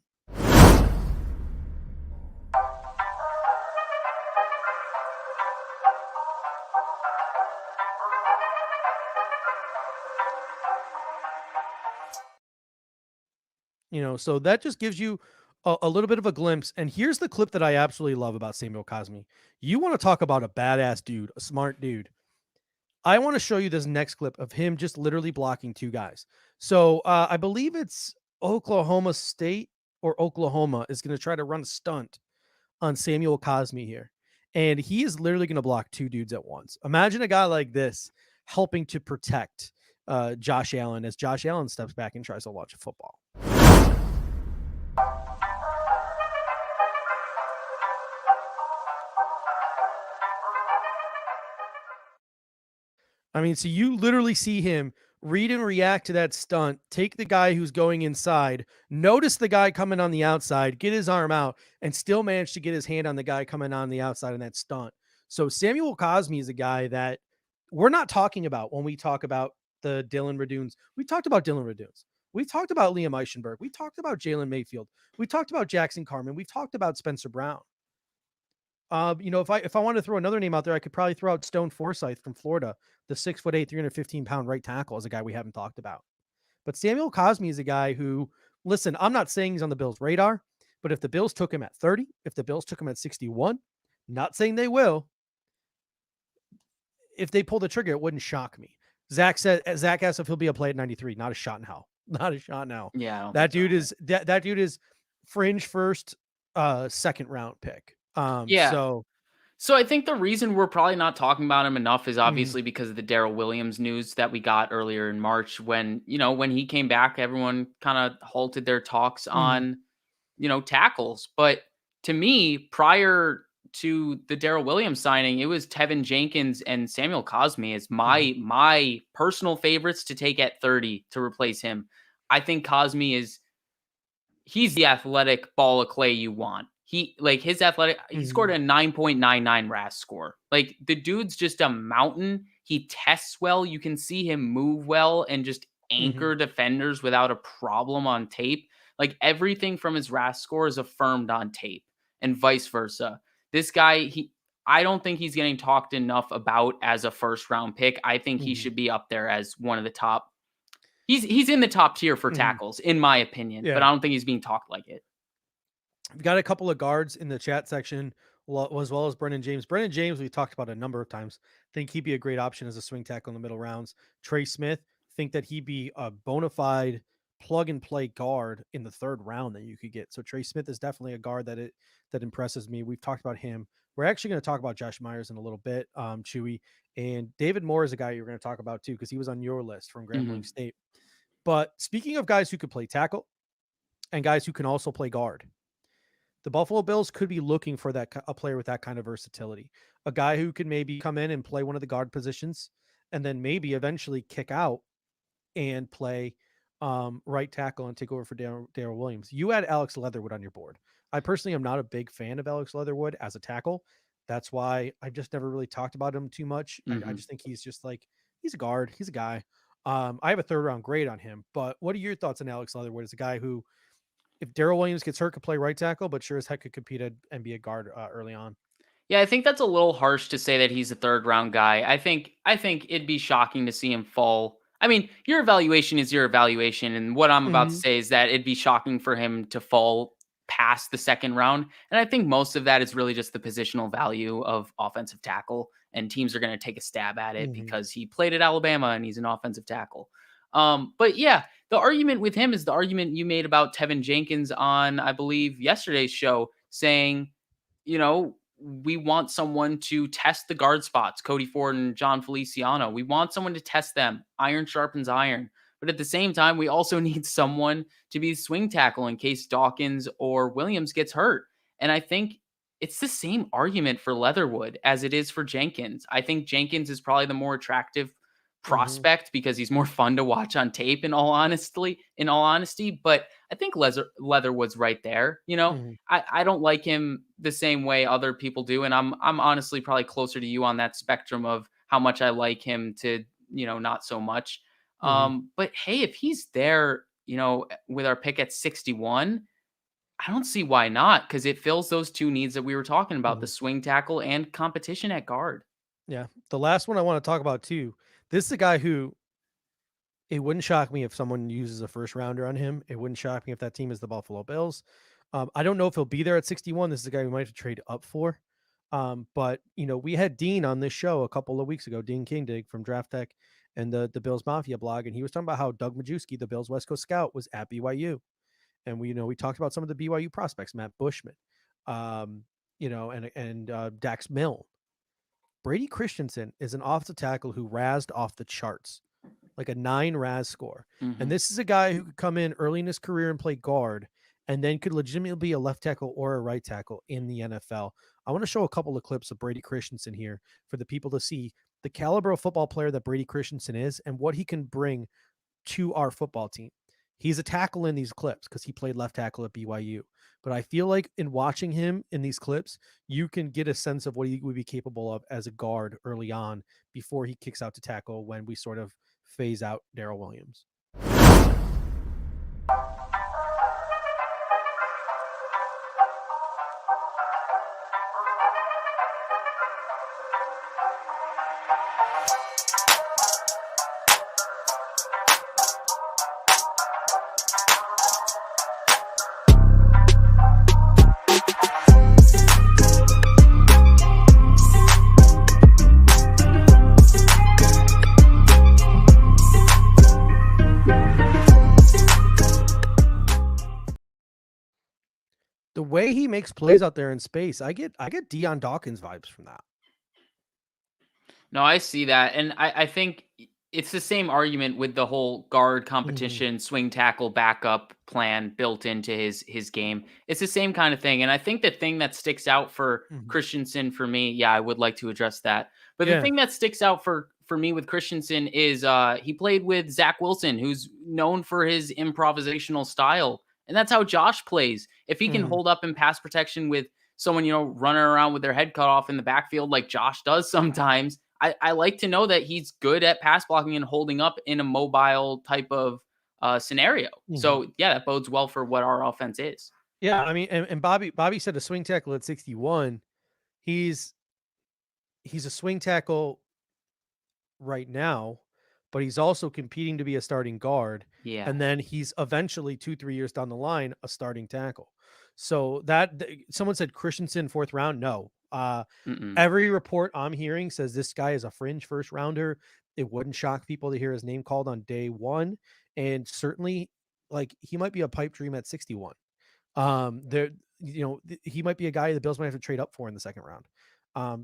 So that just gives you a little bit of a glimpse. And here's the clip that I absolutely love about Samuel Cosme. You want to talk about a badass dude, a smart dude. I want to show you this next clip of him just literally blocking two guys. So I believe it's Oklahoma State or Oklahoma is going to try to run a stunt on Samuel Cosme here. And he is literally going to block two dudes at once. Imagine a guy like this helping to protect Josh Allen as Josh Allen steps back and tries to launch a football. I mean, so you literally see him read and react to that stunt, take the guy who's going inside, notice the guy coming on the outside, get his arm out, and still manage to get his hand on the guy coming on the outside in that stunt. So Samuel Cosme is a guy that we're not talking about when we talk about the Dylan Raduns. We talked about Dylan Raduns. We talked about Liam Eichenberg. We talked about Jalen Mayfield. We talked about Jackson Carman. We've talked about Spencer Brown. If I wanted to throw another name out there, I could probably throw out Stone Forsythe from Florida, the 6'8", 315-pound right tackle, as a guy we haven't talked about. But Samuel Cosme is a guy who, listen, I'm not saying he's on the Bills' radar, but if the Bills took him at 30, if the Bills took him at 61, not saying they will, if they pull the trigger, it wouldn't shock me. Zach asked if he'll be a play at 93. Not a shot in hell. Not a shot now. Yeah, that dude is that dude is fringe first, second round pick. Yeah. So I think the reason we're probably not talking about him enough is obviously because of the Darrell Williams news that we got earlier in March when he came back, everyone kind of halted their talks on, tackles. But to me, prior to the Darrell Williams signing, it was Tevin Jenkins and Samuel Cosme as my personal favorites to take at 30 to replace him. I think he's the athletic ball of clay you want. He scored a 9.99 RAS score. Like, the dude's just a mountain. He tests well. You can see him move well and just anchor defenders without a problem on tape. Like, everything from his RAS score is affirmed on tape and vice versa. This guy, I don't think he's getting talked enough about as a first round pick. I think he should be up there as one of the top. He's in the top tier for tackles, in my opinion, but I don't think he's being talked like it. We've got a couple of guards in the chat section, as well as Brennan James. Brennan James, we've talked about a number of times. Think he'd be a great option as a swing tackle in the middle rounds. Trey Smith, think that he'd be a bona fide plug and play guard in the third round that you could get. So Trey Smith is definitely a guard that impresses me. We've talked about him. We're actually going to talk about Josh Myers in a little bit, Chewy. And David Moore is a guy you're going to talk about too, because he was on your list from Grambling State. But speaking of guys who could play tackle and guys who can also play guard, the Buffalo Bills could be looking for a player with that kind of versatility, a guy who can maybe come in and play one of the guard positions and then maybe eventually kick out and play right tackle and take over for Darrell Williams. You had Alex Leatherwood on your board. I personally am not a big fan of Alex Leatherwood as a tackle. That's why I've just never really talked about him too much. I just think he's just like, he's a guard. He's a guy. I have a third round grade on him, but what are your thoughts on Alex Leatherwood as a guy who, if Darrell Williams gets hurt, could play right tackle, but sure as heck could compete and be a guard early on? Yeah, I think that's a little harsh to say that he's a third round guy. I think it'd be shocking to see him fall. I mean, your evaluation is your evaluation, and what I'm about to say is that it'd be shocking for him to fall past the second round. And I think most of that is really just the positional value of offensive tackle, and teams are going to take a stab at it because he played at Alabama and he's an offensive tackle. But yeah, the argument with him is the argument you made about Tevin Jenkins on, I believe, yesterday's show, saying, we want someone to test the guard spots, Cody Ford and John Feliciano. We want someone to test them. Iron sharpens iron. But at the same time, we also need someone to be swing tackle in case Dawkins or Williams gets hurt. And I think it's the same argument for Leatherwood as it is for Jenkins. I think Jenkins is probably the more attractive prospect because he's more fun to watch on tape, in all honesty. But I think Leatherwood's right there. I don't like him the same way other people do. And I'm honestly probably closer to you on that spectrum of how much I like him to, not so much. But hey, if he's there, with our pick at 61, I don't see why not, because it fills those two needs that we were talking about, the swing tackle and competition at guard. Yeah. The last one I want to talk about too, this is a guy who It wouldn't shock me if someone uses a first rounder on him. It wouldn't shock me if that team is the Buffalo Bills. I don't know if he'll be there at 61. This is a guy we might have to trade up for. But we had Dean on this show a couple of weeks ago, Dean Kingdig from Draft Tech and the Bills Mafia blog, and he was talking about how Doug Majewski, the Bills West Coast scout, was at BYU, and we talked about some of the BYU prospects, Matt Bushman, and Dax Milne. Brady Christensen is an offensive tackle who razzed off the charts, like a 9 RAS score. Mm-hmm. And this is a guy who could come in early in his career and play guard and then could legitimately be a left tackle or a right tackle in the NFL. I want to show a couple of clips of Brady Christensen here for the people to see the caliber of football player that Brady Christensen is and what he can bring to our football team. He's a tackle in these clips because he played left tackle at BYU. But I feel like in watching him in these clips, you can get a sense of what he would be capable of as a guard early on before he kicks out to tackle when we sort of phase out Darrell Williams. The way he makes plays out there in space, I get Deion Dawkins vibes from that. No, I see that. And I think it's the same argument with the whole guard competition, swing tackle backup plan built into his game. It's the same kind of thing. And I think the thing that sticks out for Christensen for me, I would like to address that. But the thing that sticks out for me with Christensen is he played with Zach Wilson, who's known for his improvisational style. And that's how Josh plays. If he can hold up in pass protection with someone, running around with their head cut off in the backfield like Josh does sometimes, I like to know that he's good at pass blocking and holding up in a mobile type of scenario. So, that bodes well for what our offense is. Yeah, I mean, and Bobby said a swing tackle at 61. He's a swing tackle right now, but he's also competing to be a starting guard. Yeah. And then he's eventually 2-3 years down the line, a starting tackle. So that someone said Christensen 4th round. No, every report I'm hearing says this guy is a fringe first rounder. It wouldn't shock people to hear his name called on day 1. And certainly he might be a pipe dream at 61. He might be a guy the Bills might have to trade up for in the 2nd round.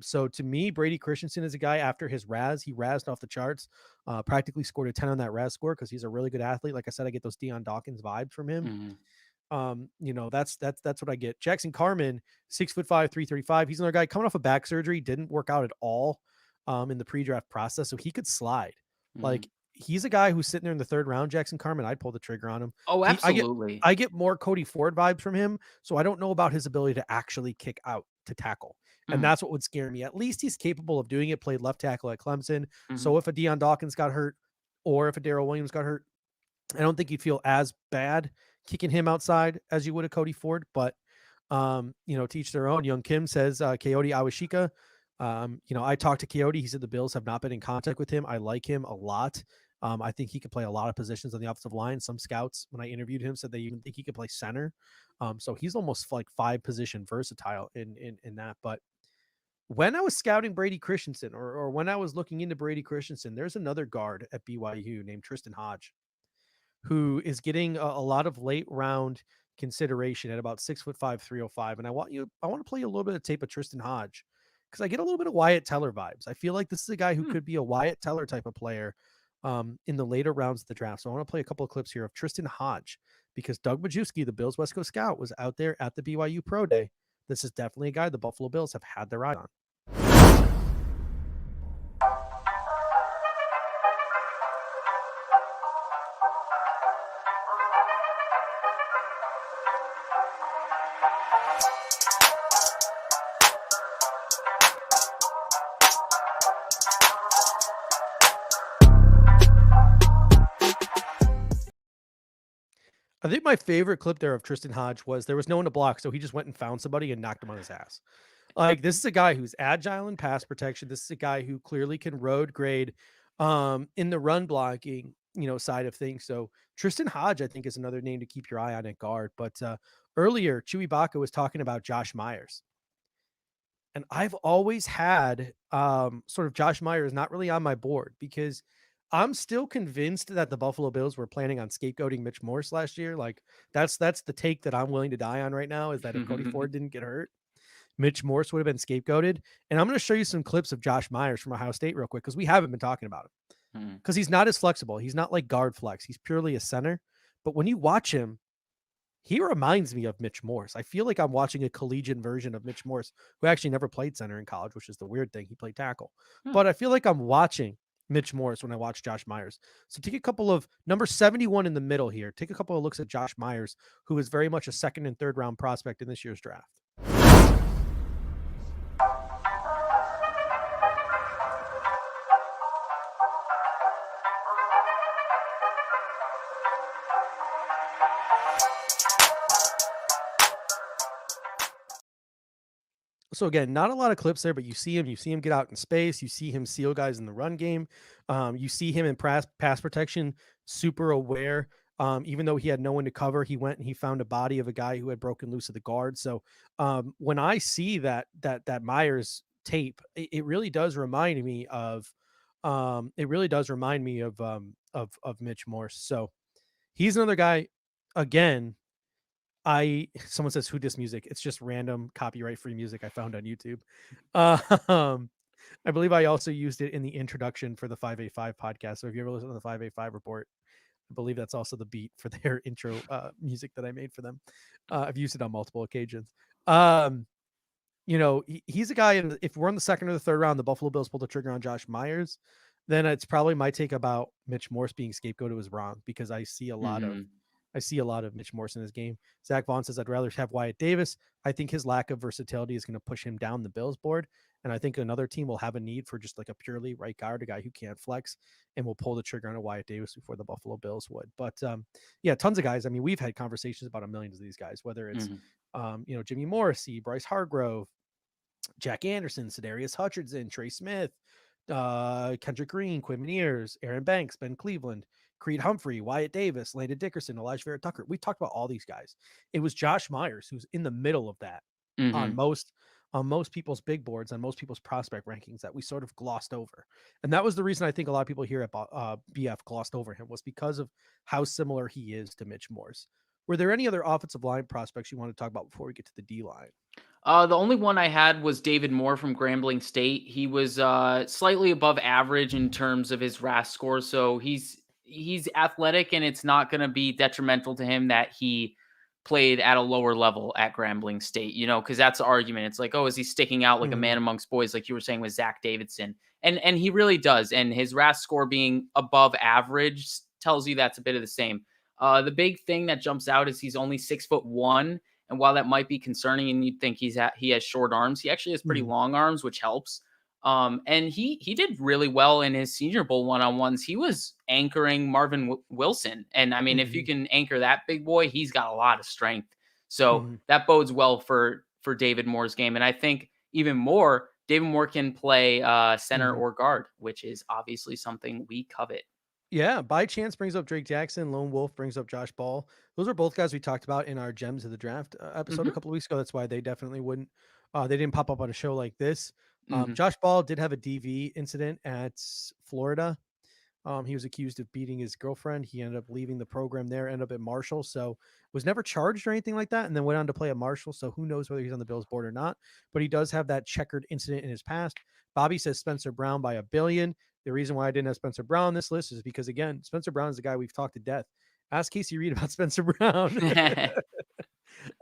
So to me, Brady Christensen is a guy after his RAS, he razzed off the charts, practically scored a 10 on that RAS score because he's a really good athlete. Like I said, I get those Deion Dawkins vibes from him. That's what I get. Jackson Carman, 6'5", 335. He's another guy coming off of back surgery, didn't work out at all in the pre-draft process, so he could slide. He's a guy who's sitting there in the 3rd round. Jackson Carman, I'd pull the trigger on him. Oh, absolutely. I get more Cody Ford vibes from him, so I don't know about his ability to actually kick out to tackle. And that's what would scare me. At least he's capable of doing it. Played left tackle at Clemson. So if a Deion Dawkins got hurt or if a Darrell Williams got hurt, I don't think you'd feel as bad kicking him outside as you would a Cody Ford. But, to each their own. Young Kim says, Coyote Awashika. I talked to Coyote. He said the Bills have not been in contact with him. I like him a lot. I think he could play a lot of positions on the offensive line. Some scouts, when I interviewed him, said they even think he could play center. So he's almost like 5-position versatile in that. But when I was scouting Brady Christensen or when I was looking into Brady Christensen, there's another guard at BYU named Tristan Hodge, who is getting a lot of late round consideration at about 6'5", 305. And I want to play a little bit of tape of Tristan Hodge because I get a little bit of Wyatt Teller vibes. I feel like this is a guy who could be a Wyatt Teller type of player in the later rounds of the draft. So I want to play a couple of clips here of Tristan Hodge because Doug Majewski, the Bills West Coast scout, was out there at the BYU Pro Day. This is definitely a guy the Buffalo Bills have had their eye on. I think my favorite clip there of Tristan Hodge was there was no one to block, so he just went and found somebody and knocked him on his ass. This is a guy who's agile in pass protection. This is a guy who clearly can road grade in the run blocking. side of things. So Tristan Hodge, I think, is another name to keep your eye on at guard. But earlier, Chewy Baca was talking about Josh Myers. And I've always had sort of Josh Myers not really on my board because I'm still convinced that the Buffalo Bills were planning on scapegoating Mitch Morse last year. Like that's the take that I'm willing to die on right now, is that if Cody Ford didn't get hurt, Mitch Morse would have been scapegoated. And I'm going to show you some clips of Josh Myers from Ohio State real quick, because we haven't been talking about him, because he's not as flexible. He's not like guard flex. He's purely a center. But when you watch him, he reminds me of Mitch Morse. I feel like I'm watching a collegiate version of Mitch Morse, who actually never played center in college, which is the weird thing. He played tackle. But I feel like I'm watching Mitch Morse when I watch Josh Myers. So take a couple of number 71 in the middle here. Take a couple of looks at Josh Myers, who is very much a second and third round prospect in this year's draft. So again, not a lot of clips there, but you see him get out in space. You see him seal guys in the run game. You see him in pass protection, super aware. Even though he had no one to cover, he went and he found a body of a guy who had broken loose of the guard. So when I see that Myers tape, it really does remind me of Mitch Morse. So he's another guy. Again, someone says, who dis music? It's just random copyright free music I found on YouTube. I believe I also used it in the introduction for the 585 podcast. So if you ever listen to the 585 report, I believe that's also the beat for their intro music that I made for them. I've used it on multiple occasions. He's a guy, and if we're in the second or the third round, the Buffalo Bills pull the trigger on Josh Myers, then it's probably my take about Mitch Morse being scapegoated was wrong, because I see a lot of Mitch Morse in his game. Zach Vaughn says, I'd rather have Wyatt Davis. I think his lack of versatility is going to push him down the Bills board. And I think another team will have a need for just like a purely right guard, a guy who can't flex, and will pull the trigger on a Wyatt Davis before the Buffalo Bills would. But tons of guys. I mean, we've had conversations about a million of these guys, whether it's, Jimmy Morrissey, Bryce Hargrove, Jack Anderson, Sedarius Hutchinson, Trey Smith, Kendrick Green, Quinn Mears, Aaron Banks, Ben Cleveland, Creed Humphrey, Wyatt Davis, Landon Dickerson, Elijah Vera Tucker. We talked about all these guys. It was Josh Myers who's in the middle of that on most people's big boards, on most people's prospect rankings, that we sort of glossed over. And that was the reason I think a lot of people here at BF glossed over him, was because of how similar he is to Mitch Morse. Were there any other offensive line prospects you want to talk about before we get to the D line? The only one I had was David Moore from Grambling State. He was slightly above average in terms of his RAS score, so he's athletic, and it's not going to be detrimental to him that he played at a lower level at Grambling State, because that's the argument. It's like, oh, is he sticking out like a man amongst boys, like you were saying with Zach Davidson? And he really does. And his RAS score being above average tells you that's a bit of the same. The big thing that jumps out is he's only 6'1". And while that might be concerning and you'd think he has short arms, he actually has pretty long arms, which helps. And he did really well in his Senior Bowl one-on-ones. He was anchoring Marvin Wilson. And I mean, if you can anchor that big boy, he's got a lot of strength. So that bodes well for David Moore's game. And I think even more, David Moore can play center or guard, which is obviously something we covet. Yeah, By Chance brings up Drake Jackson. Lone Wolf brings up Josh Ball. Those are both guys we talked about in our Gems of the Draft episode a couple of weeks ago. That's why they definitely wouldn't. They didn't pop up on a show like this. Josh Ball did have a DV incident at Florida. He was accused of beating his girlfriend. He ended up leaving the program there, ended up at Marshall. So was never charged or anything like that, and then went on to play at Marshall. So who knows whether he's on the Bills board or not. But he does have that checkered incident in his past. Bobby says Spencer Brown by $1 billion. The reason why I didn't have Spencer Brown on this list is because, again, Spencer Brown is the guy we've talked to death. Ask Casey Reed about Spencer Brown.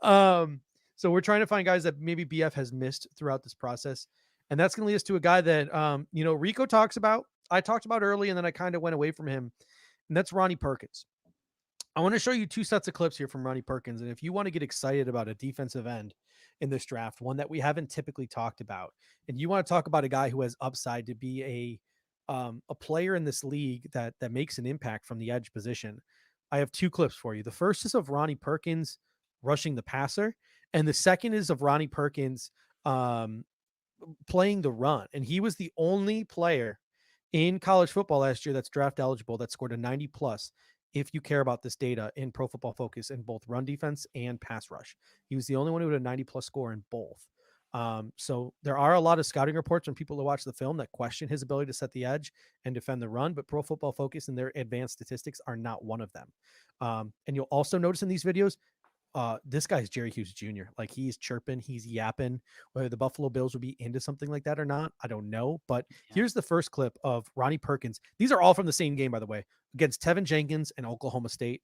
So we're trying to find guys that maybe BF has missed throughout this process. And that's going to lead us to a guy that, Rico talks about. I talked about early, and then I kind of went away from him. And that's Ronnie Perkins. I want to show you two sets of clips here from Ronnie Perkins. And if you want to get excited about a defensive end in this draft, one that we haven't typically talked about, and you want to talk about a guy who has upside to be a player in this league that makes an impact from the edge position, I have two clips for you. The first is of Ronnie Perkins rushing the passer, and the second is of Ronnie Perkins playing the run. And he was the only player in college football last year that's draft eligible that scored a 90 plus. If you care about this data in Pro Football Focus in both run defense and pass rush, he was the only one who had a 90 plus score in both. So there are a lot of scouting reports from people who watch the film that question his ability to set the edge and defend the run, but Pro Football Focus and their advanced statistics are not one of them. And you'll also notice in these videos, this guy's Jerry Hughes Jr. Like, he's chirping, he's yapping. Whether the Buffalo Bills would be into something like that or not, I don't know. But here's the first clip of Ronnie Perkins. These are all from the same game, by the way, against Tevin Jenkins and Oklahoma State.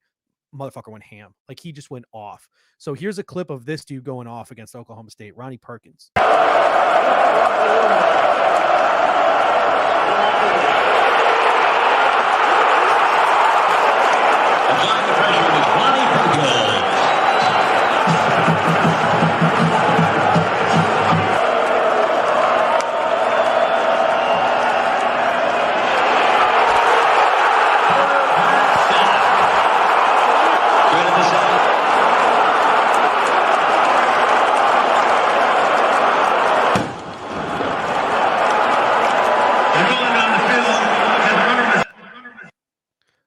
Motherfucker went ham. Like, he just went off. So here's a clip of this dude going off against Oklahoma State, Ronnie Perkins. Applying the pressure is Ronnie Perkins.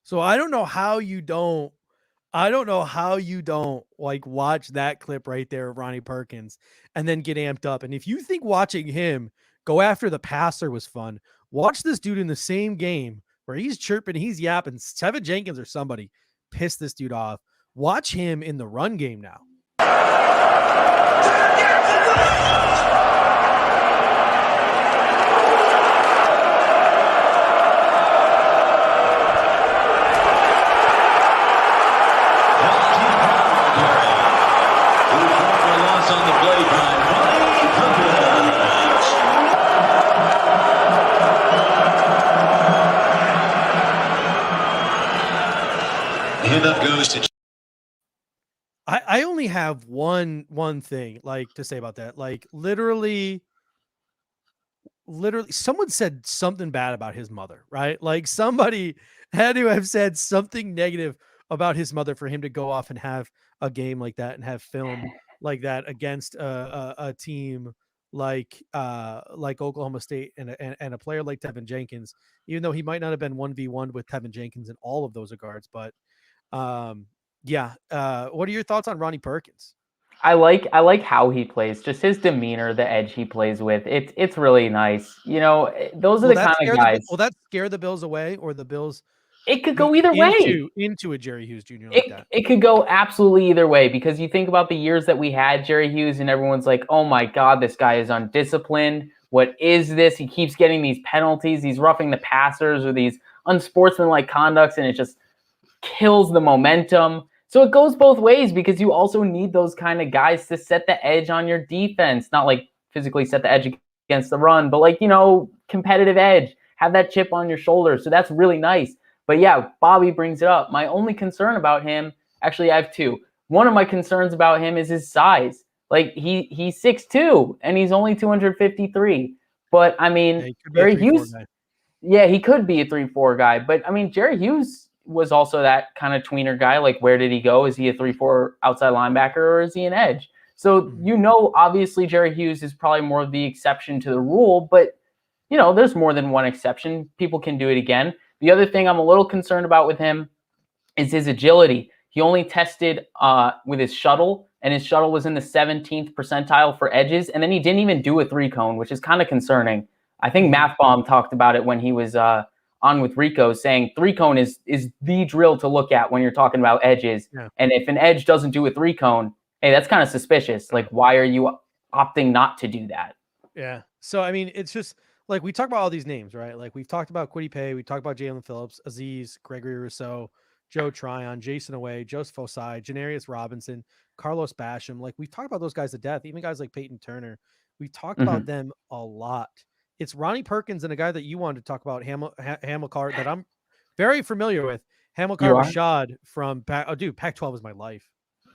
So I don't know how you don't like watch that clip right there of Ronnie Perkins and then get amped up. And if you think watching him go after the passer was fun, watch this dude in the same game where he's chirping, he's yapping. Tevin Jenkins or somebody pissed this dude off. Watch him in the run game now. Goes to I only have one thing like to say about that. Like literally someone said something bad about his mother, right? Like somebody had to have said something negative about his mother for him to go off and have a game like that and have film like that against a team like Oklahoma State and a player like Tevin Jenkins, even though he might not have been 1v1 with Tevin Jenkins in all of those regards. But what are your thoughts on Ronnie Perkins? I like how he plays, just his demeanor, the edge he plays with. It's really nice. You know, those are the kind of guys. Will that scare the Bills away, or the Bills? It could go either way. Into a Jerry Hughes Jr. like that. It could go absolutely either way, because you think about the years that we had Jerry Hughes and everyone's like, oh my God, this guy is undisciplined. What is this? He keeps getting these penalties. He's roughing the passers or these unsportsmanlike conducts, and it just kills the momentum. So it goes both ways, because you also need those kind of guys to set the edge on your defense. Not like physically set the edge against the run, but like, competitive edge. Have that chip on your shoulder. So that's really nice. But yeah, Bobby brings it up. My only concern about him, actually I have two. One of my concerns about him is his size. Like he's 6'2", and he's only 253. But I mean, Jerry Hughes, he could be a 3-4 guy. But I mean, Jerry Hughes was also that kind of tweener guy. Like, where did he go? Is he a 3-4 outside linebacker, or is he an edge? So, obviously Jerry Hughes is probably more of the exception to the rule, but there's more than one exception. People can do it again. The other thing I'm a little concerned about with him is his agility. He only tested with his shuttle, and his shuttle was in the 17th percentile for edges. And then he didn't even do a 3-cone, which is kind of concerning. I think Math Bomb talked about it when he was on with Rico, saying 3-cone is the drill to look at when you're talking about edges. Yeah. And if an edge doesn't do a 3-cone, hey, that's kind of suspicious. Like, why are you opting not to do that? Yeah. So, I mean, it's just like, we talk about all these names, right? Like, we've talked about Kwity Paye, we talked about Jalen Phillips, Aziz, Gregory Rousseau, Joe Tryon, Jason Away, Joseph Osai, Janarius Robinson, Carlos Basham. Like, we've talked about those guys to death, even guys like Peyton Turner. We've talked about them a lot. It's Ronnie Perkins and a guy that you wanted to talk about, Hamilcar, that I'm very familiar with. Hamilcar Rashad from Pac-12 is my life.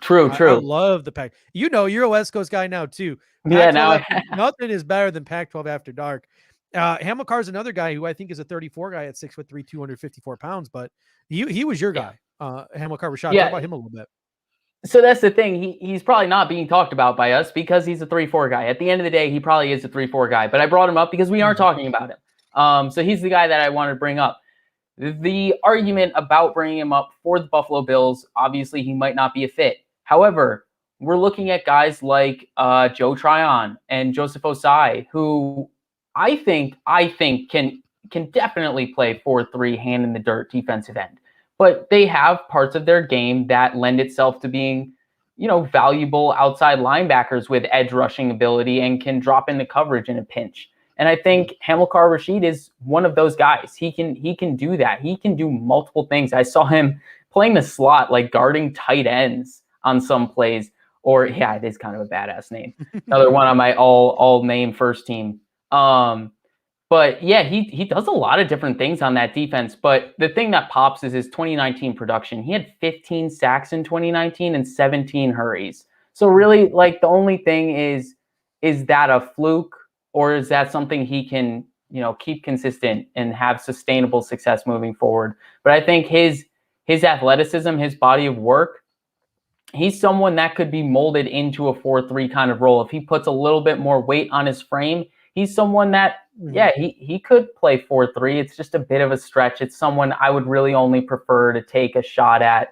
True. I love the Pac. You're a West Coast guy now too. Now nothing is better than Pac-12 after dark. Hamilcar is another guy who I think is a 34 guy at 6'3", 254 pounds, but he was your guy. Hamilcar Rashad. Talk about him a little bit. So that's the thing. He's probably not being talked about by us because he's a 3-4 guy. At the end of the day, he probably is a 3-4 guy. But I brought him up because we aren't talking about him. So he's the guy that I wanted to bring up. The argument about bringing him up for the Buffalo Bills, obviously he might not be a fit. However, we're looking at guys like Joe Tryon and Joseph Osai, who I think can definitely play 4-3 hand in the dirt defensive end. But they have parts of their game that lend itself to being, valuable outside linebackers with edge rushing ability and can drop into coverage in a pinch. And I think Hamilcar Rashed is one of those guys. He can do that. He can do multiple things. I saw him playing the slot, like guarding tight ends on some plays. Or it is kind of a badass name. Another one on my all name first team. But yeah, he does a lot of different things on that defense. But the thing that pops is his 2019 production. He had 15 sacks in 2019 and 17 hurries. So really, like, the only thing is that a fluke, or is that something he can, keep consistent and have sustainable success moving forward? But I think his athleticism, his body of work, he's someone that could be molded into a 4-3 kind of role. If he puts a little bit more weight on his frame, he's someone that, he could play 4-3. It's just a bit of a stretch. It's someone I would really only prefer to take a shot at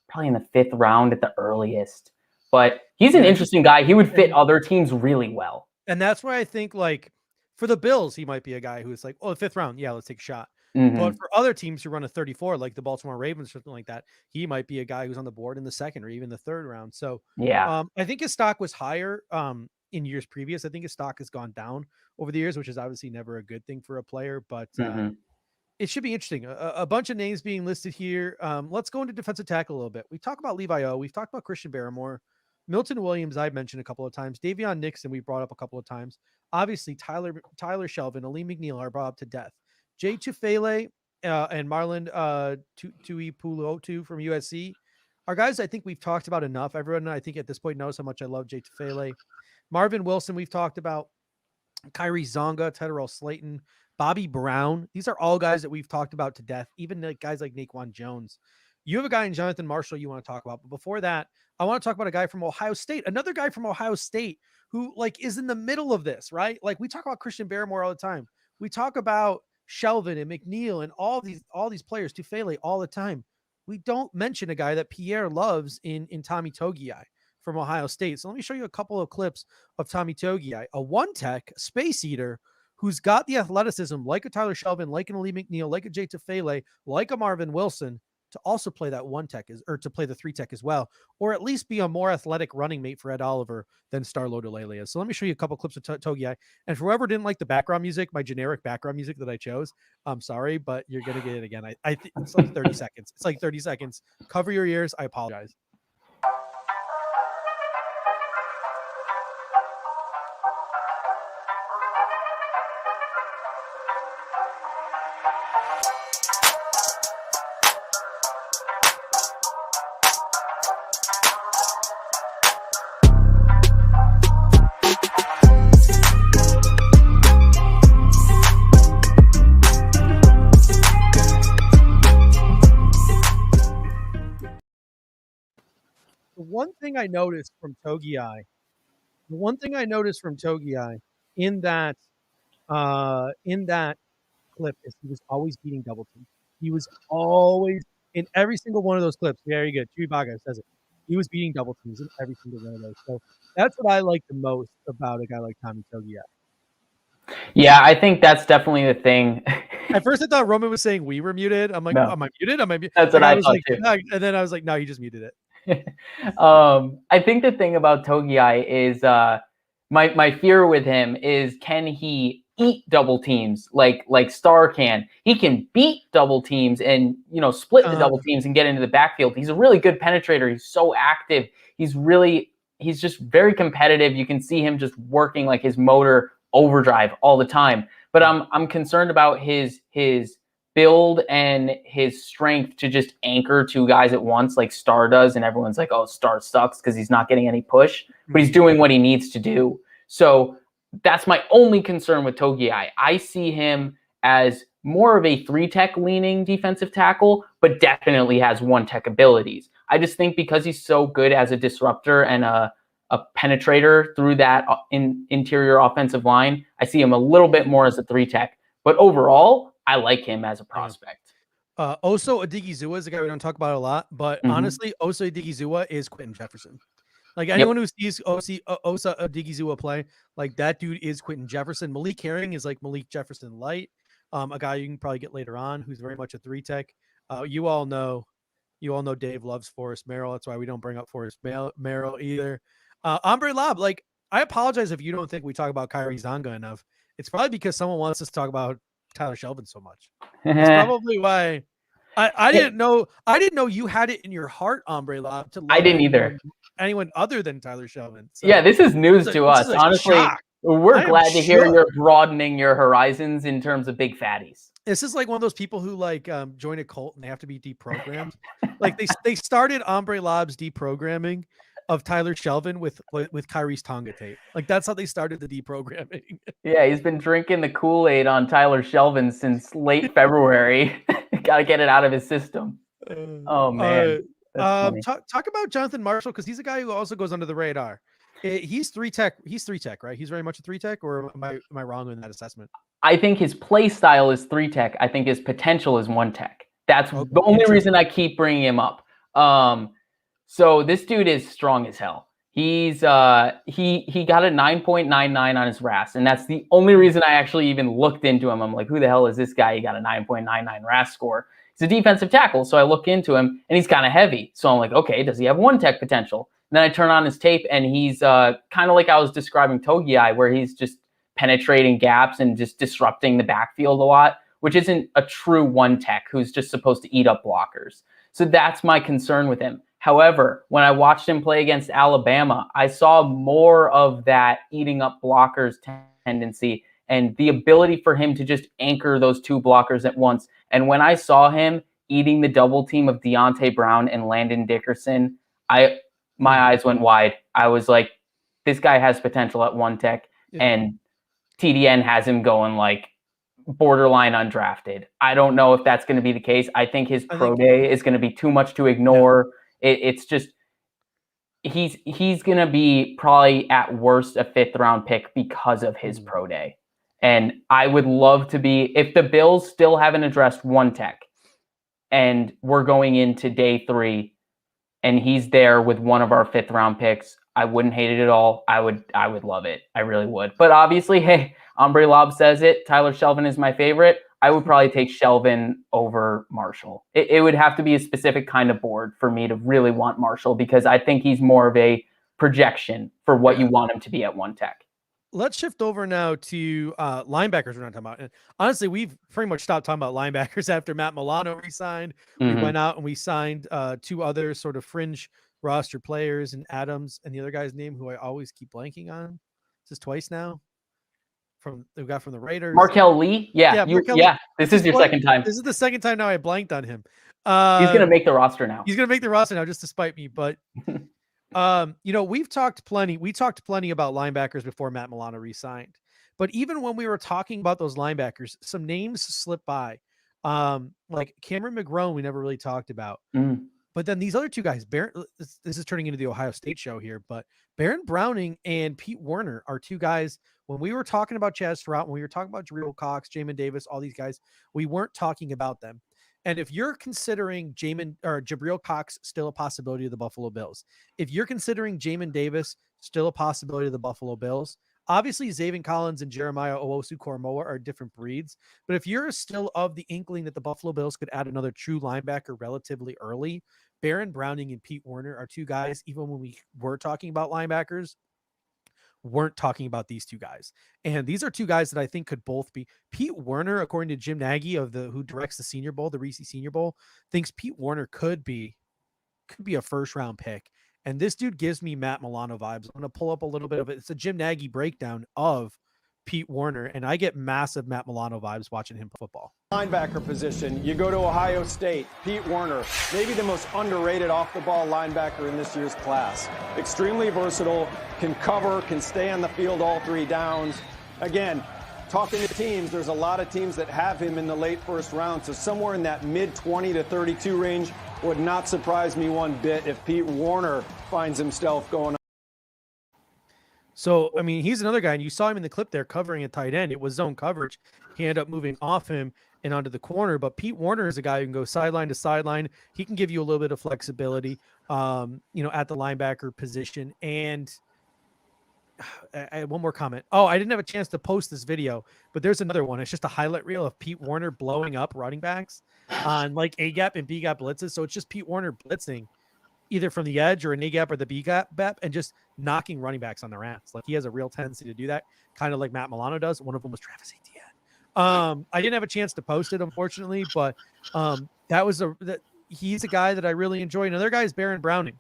probably in the 5th round at the earliest. But he's an interesting guy. He would fit other teams really well. And that's why I think, like, for the Bills, he might be a guy who's like, the 5th round, let's take a shot. But for other teams who run a 34, like the Baltimore Ravens or something like that, he might be a guy who's on the board in the 2nd or even the 3rd round. So I think his stock was higher in years previous. I think his stock has gone down over the years, which is obviously never a good thing for a player. But it should be interesting. A bunch of names being listed here. Let's go into defensive tackle a little bit. We talked about Levi O. We've talked about Christian Barrymore. Milton Williams, I've mentioned a couple of times. Davion Nixon, we brought up a couple of times. Obviously, Tyler Shelvin, Aleem McNeil are brought up to death. Jay Tufele and Marlon Tuipulotu from USC are guys I think we've talked about enough. Everyone, I think, at this point knows how much I love Jay Tufele. Marvin Wilson, we've talked about. Kyrie Zonga, Tedderell Slayton, Bobby Brown. These are all guys that we've talked about to death, even like guys like Naquan Jones. You have a guy in Jonathan Marshall you want to talk about. But before that, I want to talk about a guy from Ohio State, another guy from Ohio State who, like, is in the middle of this, right? Like, we talk about Christian Barrymore all the time. We talk about Shelvin and McNeil and all these players, Tufele, all the time. We don't mention a guy that Pierre loves in Tommy Togiai from Ohio State. So let me show you a couple of clips of Tommy Togiai, a one-tech space eater who's got the athleticism like a Tyler Shelvin, like an Aleem McNeil, like a Jay Tufele, like a Marvin Wilson, to also play that one tech or to play the 3-tech as well, or at least be a more athletic running mate for Ed Oliver than Starlo Delele is. So let me show you a couple clips of Togiai. And for whoever didn't like the background music, my generic background music that I chose, I'm sorry, but you're going to get it again. I think it's like 30 seconds. It's like 30 seconds. Cover your ears. I apologize. One thing I noticed from Togiai in that clip is he was always beating double teams. He was always in every single one of those clips. Very good. Chibaga says it. He was beating double teams in every single one of those. So that's what I like the most about a guy like Tommy Togiai. Yeah, I think that's definitely the thing. At first, I thought Roman was saying we were muted. I'm like, no. am I muted? Am I muted? That's what I thought too. And then I was like, no, you just muted it. I think the thing about Togiai is my fear with him is, can he eat double teams like Star can? He can beat double teams and split the double teams and get into the backfield. He's a really good penetrator. He's so active. He's just very competitive. You can see him just working like his motor overdrive all the time. But I'm concerned about his build and his strength to just anchor two guys at once like Star does, and everyone's like, oh, Star sucks because he's not getting any push, but he's doing what he needs to do. So that's my only concern with Togiai. I see him as more of a 3-tech leaning defensive tackle, but definitely has 1-tech abilities. I just think because he's so good as a disruptor and a penetrator through that interior offensive line, I see him a little bit more as a 3-tech. But overall, I like him as a prospect. Oso Odigizua is a guy we don't talk about a lot, but honestly, Oso Odigizua is Quentin Jefferson. Like anyone who sees Osa Odigizua play, like that dude is Quentin Jefferson. Malik Herring is like Malik Jefferson light, a guy you can probably get later on who's very much a 3-tech. You all know Dave loves Forrest Merrill. That's why we don't bring up Forrest Merrill either. Ombre Lob, like I apologize if you don't think we talk about Kyrie Zonga enough. It's probably because someone wants us to talk about Tyler Shelvin so much. That's probably why. I didn't know you had it in your heart, Ombre Lob, to love I didn't either. Anyone other than Tyler Shelvin. So, yeah, this is news to us. Honestly, we're glad to hear you're broadening your horizons in terms of big fatties. This is like one of those people who like join a cult and they have to be deprogrammed. Like they started Ombre Lob's deprogramming of Tyler Shelvin with Kyrie's Tonga tape. Like that's how they started the deprogramming. Yeah, he's been drinking the Kool-Aid on Tyler Shelvin since late February. Got to get it out of his system. Oh man. Talk about Jonathan Marshall, because he's a guy who also goes under the radar. He's 3-tech. He's 3-tech, right? He's very much a 3-tech, or am I wrong in that assessment? I think his play style is 3-tech. I think his potential is 1-tech. That's the only reason I keep bringing him up. So this dude is strong as hell. He's he got a 9.99 on his RAS, and that's the only reason I actually even looked into him. I'm like, who the hell is this guy? He got a 9.99 RAS score. He's a defensive tackle, so I look into him, and he's kind of heavy. So I'm like, okay, does he have 1-tech potential? And then I turn on his tape, and he's kind of like I was describing Togiai, where he's just penetrating gaps and just disrupting the backfield a lot, which isn't a true 1-tech who's just supposed to eat up blockers. So that's my concern with him. However, when I watched him play against Alabama, I saw more of that eating up blockers tendency and the ability for him to just anchor those two blockers at once. And when I saw him eating the double team of Deontay Brown and Landon Dickerson, my eyes went wide. I was like, this guy has potential at 1-tech, and TDN has him going like borderline undrafted. I don't know if that's going to be the case. I think his pro day is going to be too much to ignore. It's just he's going to be probably at worst a 5th round pick because of his pro day. And I would love to be, if the Bills still haven't addressed 1-tech and we're going into day 3 and he's there with one of our 5th round picks, I wouldn't hate it at all. I would love it. I really would. But obviously, hey, Ombre Lob says it. Tyler Shelvin is my favorite. I would probably take Shelvin over Marshall. It would have to be a specific kind of board for me to really want Marshall, because I think he's more of a projection for what you want him to be at 1-tech. Let's shift over now to linebackers we're not talking about. And honestly, we've pretty much stopped talking about linebackers after Matt Milano resigned. We went out and we signed 2 other sort of fringe roster players, and Adams and the other guy's name who I always keep blanking on. Is this twice now? We got from the Raiders. Markel Lee? Yeah. This is your second time. This is the second time now I blanked on him. He's going to make the roster now. He's going to make the roster now just to spite me. But, we've talked plenty. We talked plenty about linebackers before Matt Milano re-signed. But even when we were talking about those linebackers, some names slipped by. Like Cameron McGrone, we never really talked about. But then these other 2 guys, this is turning into the Ohio State show here, but Baron Browning and Pete Werner are 2 guys. When we were talking about Chaz Stroud, when we were talking about Jabril Cox, Jamin Davis, all these guys, we weren't talking about them. And if you're considering Jabril Cox still a possibility of the Buffalo Bills, if you're considering Jamin Davis still a possibility of the Buffalo Bills, obviously Zaven Collins and Jeremiah Owusu-Koramoah are different breeds. But if you're still of the inkling that the Buffalo Bills could add another true linebacker relatively early, Baron Browning and Pete Werner are 2 guys, even when we were talking about linebackers, weren't talking about these 2 guys. And these are 2 guys that I think could both be. Pete Werner, according to Jim Nagy who directs the Senior Bowl, the Reese Senior Bowl, thinks Pete Werner could be a 1st round pick. And this dude gives me Matt Milano vibes. I'm going to pull up a little bit of it. It's a Jim Nagy breakdown of Pete Werner, and I get massive Matt Milano vibes watching him play football. Linebacker position, you go to Ohio State, Pete Werner, maybe the most underrated off-the-ball linebacker in this year's class. Extremely versatile, can cover, can stay on the field all 3 downs. Again, talking to teams, there's a lot of teams that have him in the late 1st round, so somewhere in that mid-20 to 32 range would not surprise me one bit if Pete Werner finds himself going. So, I mean, he's another guy, and you saw him in the clip there covering a tight end. It was zone coverage. He ended up moving off him and onto the corner. But Pete Warner is a guy who can go sideline to sideline. He can give you a little bit of flexibility, at the linebacker position. And I had one more comment. Oh, I didn't have a chance to post this video, but there's another one. It's just a highlight reel of Pete Warner blowing up running backs on like A gap and B gap blitzes. So it's just Pete Warner blitzing either from the edge or an A gap or the B gap and just knocking running backs on their ass. Like he has a real tendency to do that, kind of like Matt Milano does. One of them was Travis Etienne. I didn't have a chance to post it, unfortunately, but he's a guy that I really enjoy. Another guy is Baron Browning,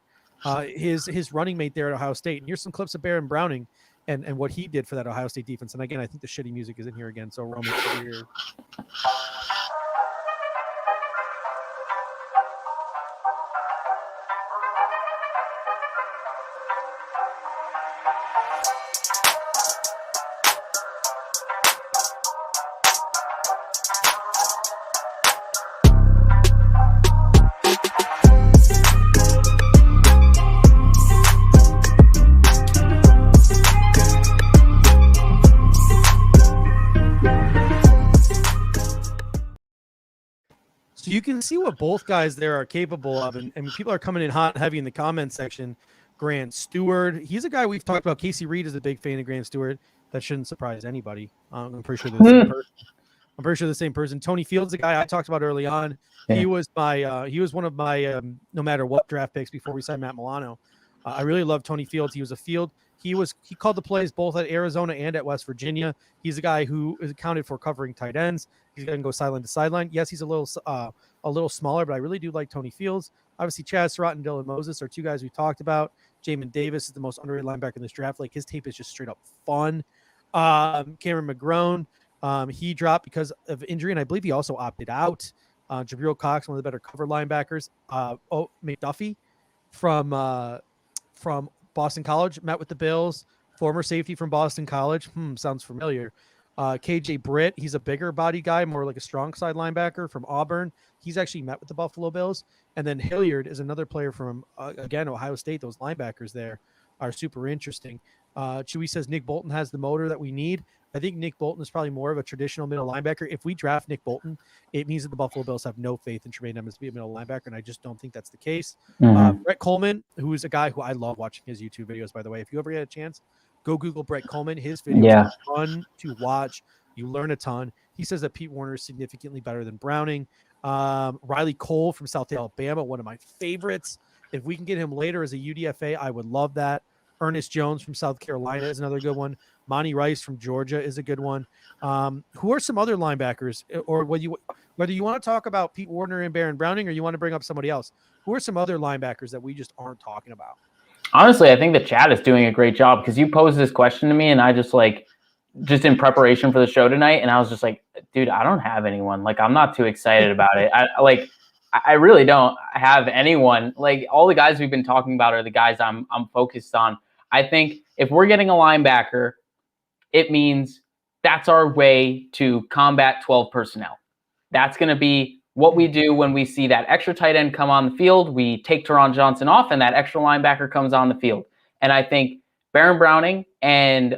his running mate there at Ohio State. And here's some clips of Baron Browning and what he did for that Ohio State defense. And again, I think the shitty music is in here again. So Roman, here. So you can see what both guys there are capable of. And people are coming in hot and heavy in the comment section. Grant Stewart, he's a guy we've talked about. Casey Reed is a big fan of Grant Stewart. That shouldn't surprise anybody. I'm pretty sure they're the same person. I'm pretty sure the same person. Tony Fields, the guy I talked about early on. Yeah. He was one of my no matter what draft picks before we signed Matt Milano. I really love Tony Fields. He called the plays both at Arizona and at West Virginia. He's a guy who is accounted for covering tight ends. He's going to go sideline to sideline. Yes, he's a little smaller, but I really do like Tony Fields. Obviously, Chaz Surratt and Dylan Moses are two guys we talked about. Jamin Davis is the most underrated linebacker in this draft. Like his tape is just straight up fun. Cameron McGrone, he dropped because of injury, and I believe he also opted out. Jabril Cox, one of the better cover linebackers. McDuffie from Boston College, met with the Bills. Former safety from Boston College. Sounds familiar. KJ Britt, he's a bigger body guy, more like a strong side linebacker from Auburn. He's actually met with the Buffalo Bills. And then Hilliard is another player from, again, Ohio State. Those linebackers there are super interesting. Chewy says Nick Bolton has the motor that we need. I think Nick Bolton is probably more of a traditional middle linebacker. If we draft Nick Bolton, it means that the Buffalo Bills have no faith in Tremaine Edmunds to be a middle linebacker, and I just don't think that's the case. Brett Coleman, who is a guy who I love watching his YouTube videos, by the way. If you ever get a chance, go Google Brett Coleman. His videos are fun to watch. You learn a ton. He says that Pete Warner is significantly better than Browning. Riley Cole from South Alabama, one of my favorites. If we can get him later as a UDFA, I would love that. Ernest Jones from South Carolina is another good one. Monty Rice from Georgia is a good one. Who are some other linebackers? Or whether you want to talk about Pete Warner and Baron Browning, or you want to bring up somebody else, who are some other linebackers that we just aren't talking about? Honestly, I think the chat is doing a great job because you posed this question to me, and I just in preparation for the show tonight, and I was just like, dude, I don't have anyone. Like, I'm not too excited about it. I really don't have anyone. Like, all the guys we've been talking about are the guys I'm focused on. I think if we're getting a linebacker, it means that's our way to combat 12 personnel. That's going to be what we do when we see that extra tight end come on the field. We take Teron Johnson off, and that extra linebacker comes on the field. And I think Baron Browning and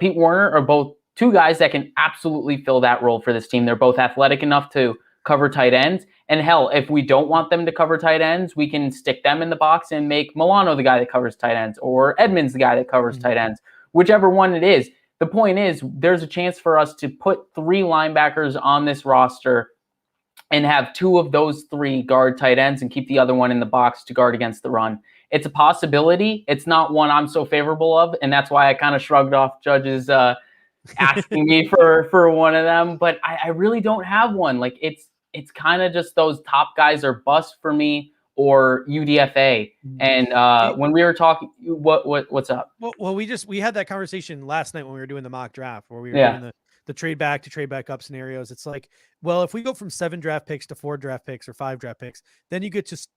Pete Warner are both two guys that can absolutely fill that role for this team. They're both athletic enough to cover tight ends. And hell, if we don't want them to cover tight ends, we can stick them in the box and make Milano the guy that covers tight ends, or Edmonds the guy that covers tight ends, whichever one it is. The point is, there's a chance for us to put 3 linebackers on this roster and have 2 of those 3 guard tight ends and keep the other one in the box to guard against the run. It's a possibility. It's not one I'm so favorable of, and that's why I kind of shrugged off Judge's asking me for one of them. But I really don't have one. Like, it's kind of just those top guys are bust for me, or UDFA. And when we were talking, what's up? Well, we had that conversation last night when we were doing the mock draft, where we were doing the trade back to trade back up scenarios. It's like, well, if we go from 7 draft picks to 4 draft picks or 5 draft picks, then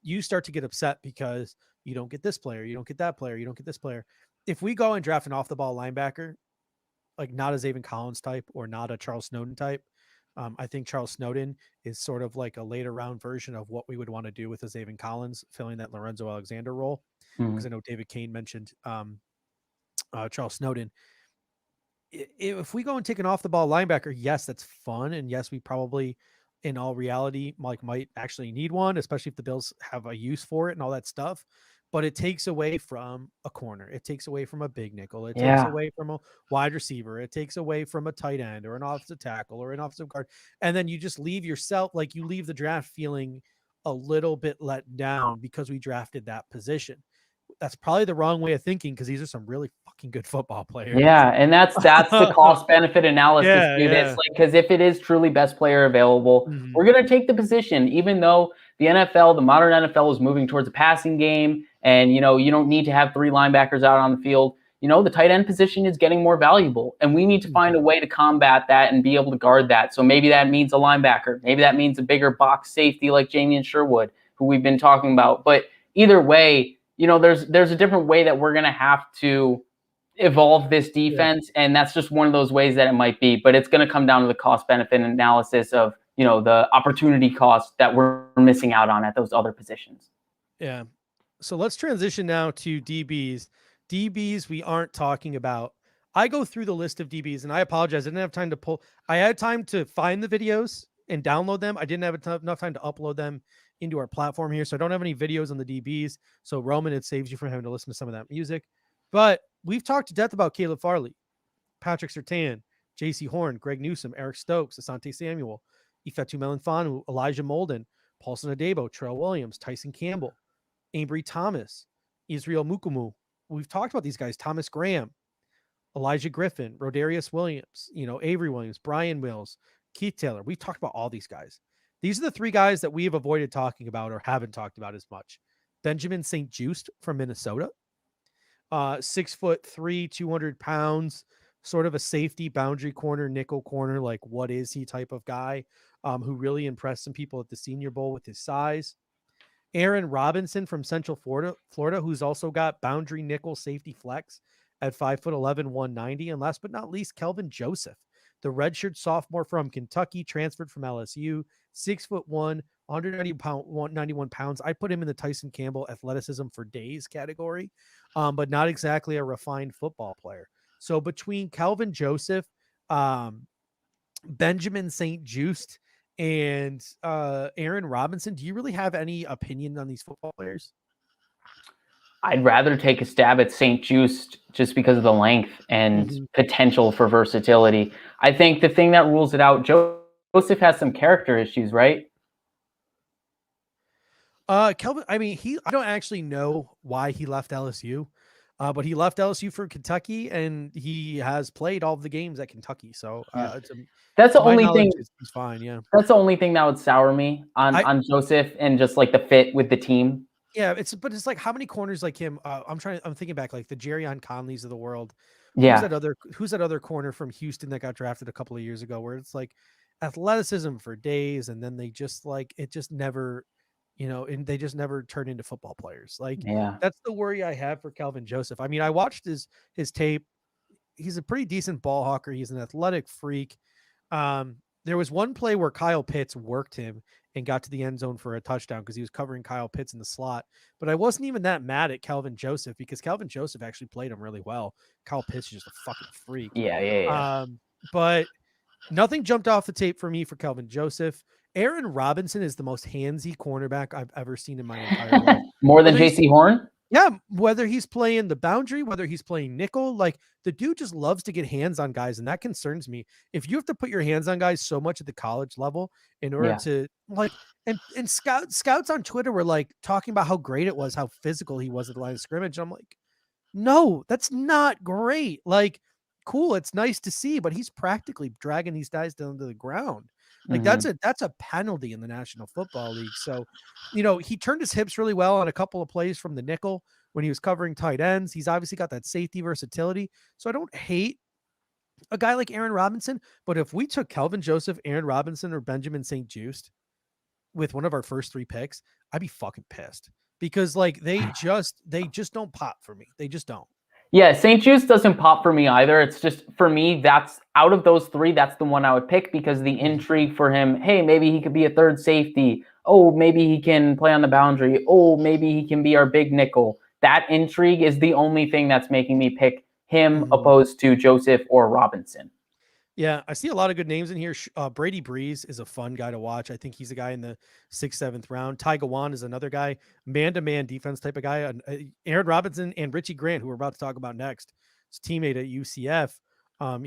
you start to get upset because you don't get this player, you don't get that player, you don't get this player. If we go and draft an off the ball linebacker, like not a Zaven Collins type or not a Charles Snowden type, I think Charles Snowden is sort of like a later round version of what we would want to do with a Zaven Collins filling that Lorenzo Alexander role. Because I know David Kane mentioned Charles Snowden. If we go and take an off the ball linebacker, yes, that's fun. And yes, we probably, in all reality, might actually need one, especially if the Bills have a use for it and all that stuff. But it takes away from a corner. It takes away from a big nickel. It takes away from a wide receiver. It takes away from a tight end or an offensive tackle or an offensive guard. And then you just leave yourself, like you leave the draft feeling a little bit let down because we drafted that position. That's probably the wrong way of thinking because these are some really fucking good football players. Yeah, and that's the cost benefit analysis. Yeah, Dude. yeah. It's like, because if it is truly best player available, we're gonna take the position, even though the NFL, the modern NFL, is moving towards a passing game, and you don't need to have 3 linebackers out on the field. The tight end position is getting more valuable, and we need to find a way to combat that and be able to guard that. So maybe that means a linebacker, maybe that means a bigger box safety like Jamie and Sherwood, who we've been talking about. But either way, there's a different way that we're going to have to evolve this defense. Yeah. And that's just one of those ways that it might be, but it's going to come down to the cost benefit analysis of, the opportunity cost that we're missing out on at those other positions. Yeah. So let's transition now to DBs. DBs we aren't talking about. I go through the list of DBs, and I apologize. I didn't have time to pull. I had time to find the videos and download them. I didn't have enough time to upload them into our platform here. So I don't have any videos on the DBs. So Roman, it saves you from having to listen to some of that music. But we've talked to death about Caleb Farley, Patrick Surtain, J.C. Horn, Greg Newsome, Eric Stokes, Asante Samuel, Ifeatu Melifonwu, Elijah Molden, Paulson Adebo, Terrell Williams, Tyson Campbell, Ambry Thomas, Israel Mukumu. We've talked about these guys, Thomas Graham, Elijah Griffin, Rodarius Williams, Avery Williams, Brian Mills, Keith Taylor. We've talked about all these guys. These are the 3 guys that we have avoided talking about or haven't talked about as much. Benjamin St. Juste from Minnesota, 6'3", 200 pounds, sort of a safety, boundary corner, nickel corner, like what is he type of guy, who really impressed some people at the Senior Bowl with his size. Aaron Robinson from Central Florida, who's also got boundary nickel safety flex at 5'11", 190. And last but not least, Kelvin Joseph, the redshirt sophomore from Kentucky, transferred from LSU, 6'1", 191 pounds. I put him in the Tyson Campbell athleticism for days category, but not exactly a refined football player. So between Kelvin Joseph, Benjamin St. Juste, and Aaron Robinson, do you really have any opinion on these football players? I'd rather take a stab at St. Juste just because of the length and potential for versatility. I think the thing that rules it out, Joseph has some character issues, right? Kelvin, I don't actually know why he left LSU, but he left LSU for Kentucky, and he has played all of the games at Kentucky. So that's the only thing. He's fine. Yeah, that's the only thing that would sour me on Joseph and just like the fit with the team. Yeah, it's like how many corners like him? I'm thinking back, like the Jerrion Conleys of the world. Yeah. Who's that other corner from Houston that got drafted a couple of years ago, where it's like athleticism for days, and then they just never, and they just never turn into football players. Like, that's the worry I have for Kelvin Joseph. I mean, I watched his tape. He's a pretty decent ball hawker. He's an athletic freak. There was one play where Kyle Pitts worked him and got to the end zone for a touchdown because he was covering Kyle Pitts in the slot. But I wasn't even that mad at Kelvin Joseph because Kelvin Joseph actually played him really well. Kyle Pitts is just a fucking freak. Yeah. But nothing jumped off the tape for me for Kelvin Joseph. Aaron Robinson is the most handsy cornerback I've ever seen in my entire life. More than J.C. Horn? Yeah, whether he's playing the boundary, whether he's playing nickel, like the dude just loves to get hands on guys, and that concerns me. If you have to put your hands on guys so much at the college level in order to and scouts on Twitter were like talking about how great it was, how physical he was at the line of scrimmage. I'm like, no, that's not great. Like, cool, it's nice to see, but he's practically dragging these guys down to the ground. Like that's a penalty in the National Football League. So, he turned his hips really well on a couple of plays from the nickel when he was covering tight ends. He's obviously got that safety versatility. So I don't hate a guy like Aaron Robinson, but if we took Kelvin Joseph, Aaron Robinson, or Benjamin St. Juste with one of our first 3 picks, I'd be fucking pissed because like they just don't pop for me. They just don't. Yeah, St. Juste doesn't pop for me either. It's just, for me, that's out of those 3, that's the one I would pick because the intrigue for him, hey, maybe he could be a third safety. Oh, maybe he can play on the boundary. Oh, maybe he can be our big nickel. That intrigue is the only thing that's making me pick him opposed to Joseph or Robinson. Yeah, I see a lot of good names in here. Brady Breeze is a fun guy to watch. I think he's a guy in the 6th, 7th round. Ty Gawan is another guy, man-to-man defense type of guy. Aaron Robinson and Richie Grant, who we're about to talk about next, his teammate at UCF.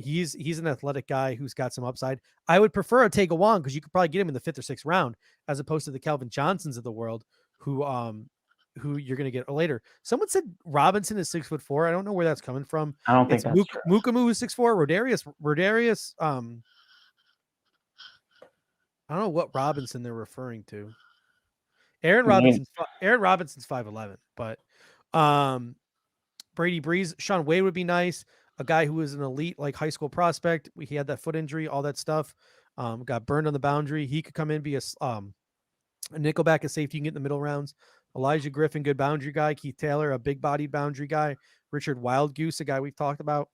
He's an athletic guy who's got some upside. I would prefer a Ty Gawan because you could probably get him in the 5th or 6th round as opposed to the Calvin Johnsons of the world who you're going to get later. Someone said Robinson is 6'4". I don't know where that's coming from. I don't think that's true. Mukamu is 6'4". Rodarius. I don't know what Robinson they're referring to. Aaron Robinson's 5'11", but Brady Breeze, Sean Wade would be nice. A guy who was an elite like high school prospect. He had that foot injury, all that stuff. Got burned on the boundary. He could come in, be a nickelback, a safety, you can get in the middle rounds. Elijah Griffin, good boundary guy. Keith Taylor, a big body boundary guy. Richard Wildgoose, a guy we've talked about.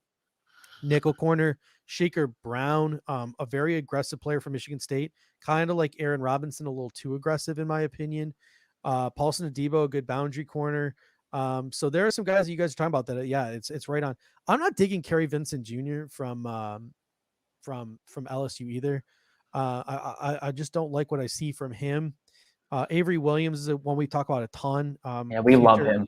Nickel corner, Shaker Brown, a very aggressive player from Michigan State, kind of like Aaron Robinson, a little too aggressive in my opinion. Paulson Adebo, a good boundary corner. So there are some guys that you guys are talking about that. Yeah, it's right on. I'm not digging Kerry Vincent Jr. from LSU either. I just don't like what I see from him. Avery Williams is one we talk about a ton. Yeah, we love him.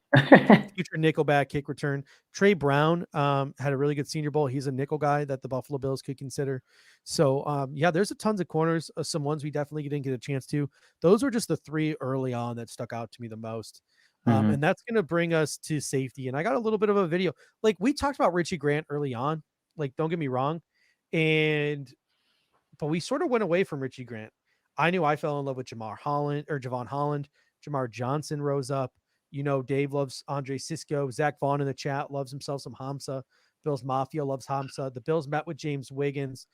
Future nickelback kick return. Trey Brown had a really good Senior Bowl. He's a nickel guy that the Buffalo Bills could consider. So, yeah, there's a tons of corners, some ones we definitely didn't get a chance to. Those were just the 3 early on that stuck out to me the most. And that's going to bring us to safety. And I got a little bit of a video. Like, we talked about Richie Grant early on. Like, don't get me wrong. But we sort of went away from Richie Grant. I knew I fell in love with Javon Holland. Jamar Johnson rose up. You know, Dave loves Andre Sisco. Zach Vaughn in the chat loves himself some Hamza. Bills Mafia loves Hamza. The Bills met with James Wiggins,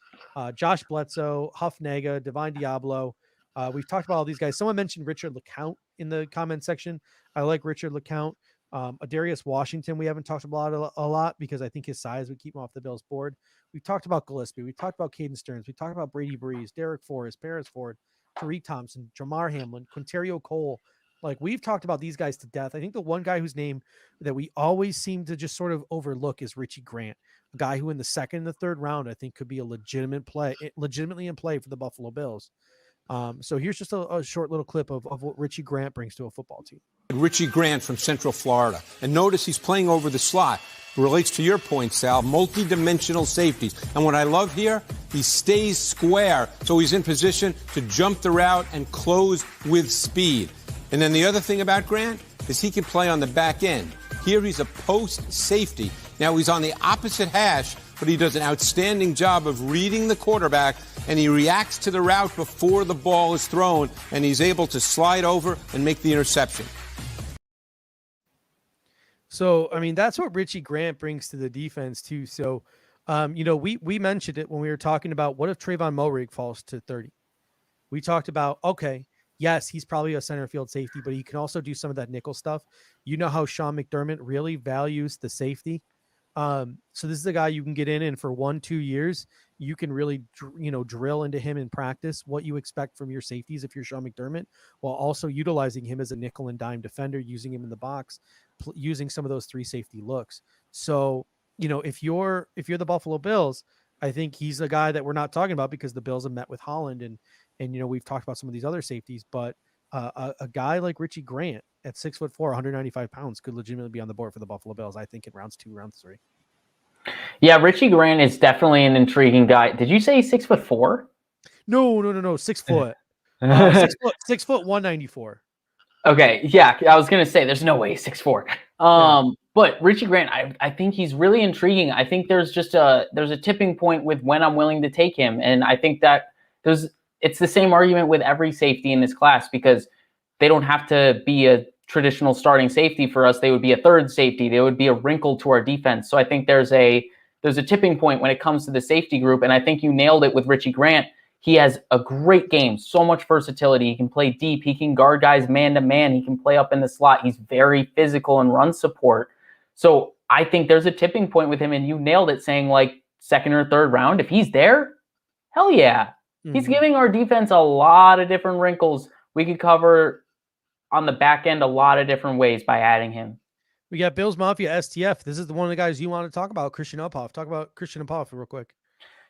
Josh Bledsoe, Huff Nega, Divine Diablo. We've talked about all these guys. Someone mentioned Richard LeCount in the comment section. I like Richard LeCount. Adarius Washington, we haven't talked about a lot because I think his size would keep him off the Bills board. We've talked about Gillespie. We talked about Caden Stearns. We talked about Brady Breeze, Derek Forrest, Paris Ford, Tariq Thompson, Jamar Hamlin, Quinterio Cole. Like, we've talked about these guys to death. I think the one guy whose name that we always seem to just sort of overlook is Richie Grant, a guy who in the 2nd and the 3rd round, I think could be a legitimately in play for the Buffalo Bills. So here's just a short little clip of what Richie Grant brings to a football team. Richie Grant from Central Florida. And notice he's playing over the slot. Relates to your point, Sal, multi-dimensional safeties. And what I love here, he stays square, so he's in position to jump the route and close with speed. And then the other thing about Grant is he can play on the back end. Here he's a post safety. Now he's on the opposite hash, but he does an outstanding job of reading the quarterback, and he reacts to the route before the ball is thrown, and he's able to slide over and make the interception. So, I mean, that's what Richie Grant brings to the defense too. So, you know, we mentioned it when we were talking about what if Trayvon Moehrig falls to 30. We talked about, okay, yes, he's probably a center field safety, but he can also do some of that nickel stuff. You know how Sean McDermott really values the safety. So this is a guy you can get in, and for 1-2 years, you can really, drill into him in practice what you expect from your safeties if you're Sean McDermott, while also utilizing him as a nickel and dime defender, using him in the box, using some of those 3 safety looks. So, you know, if you're the Buffalo Bills, I think he's a guy that we're not talking about because the Bills have met with Holland and you know, we've talked about some of these other safeties, but a guy like Richie Grant at 6'4", 195 pounds could legitimately be on the board for the Buffalo Bills, I think, in rounds 2, round 3. Yeah, Richie Grant is definitely an intriguing guy. Did you say 6'4"? No. 6 foot. 6 foot, 194. Okay, yeah, I was gonna say there's no way he's 6'4". But Richie Grant, I think he's really intriguing. I think there's a tipping point with when I'm willing to take him, and I think that it's the same argument with every safety in this class because they don't have to be a traditional starting safety for us. They would be a 3rd safety. They would be a wrinkle to our defense. So I think there's a tipping point when it comes to the safety group, and I think you nailed it with Richie Grant. He has a great game, so much versatility. He can play deep. He can guard guys man-to-man. He can play up in the slot. He's very physical and run support. So I think there's a tipping point with him, and you nailed it saying like 2nd or 3rd round. If he's there, hell yeah. Mm-hmm. He's giving our defense a lot of different wrinkles. We could cover on the back end a lot of different ways by adding him. We got Bills Mafia STF. This is the one of the guys you want to talk about, Christian Uphoff. Talk about Christian Uphoff real quick.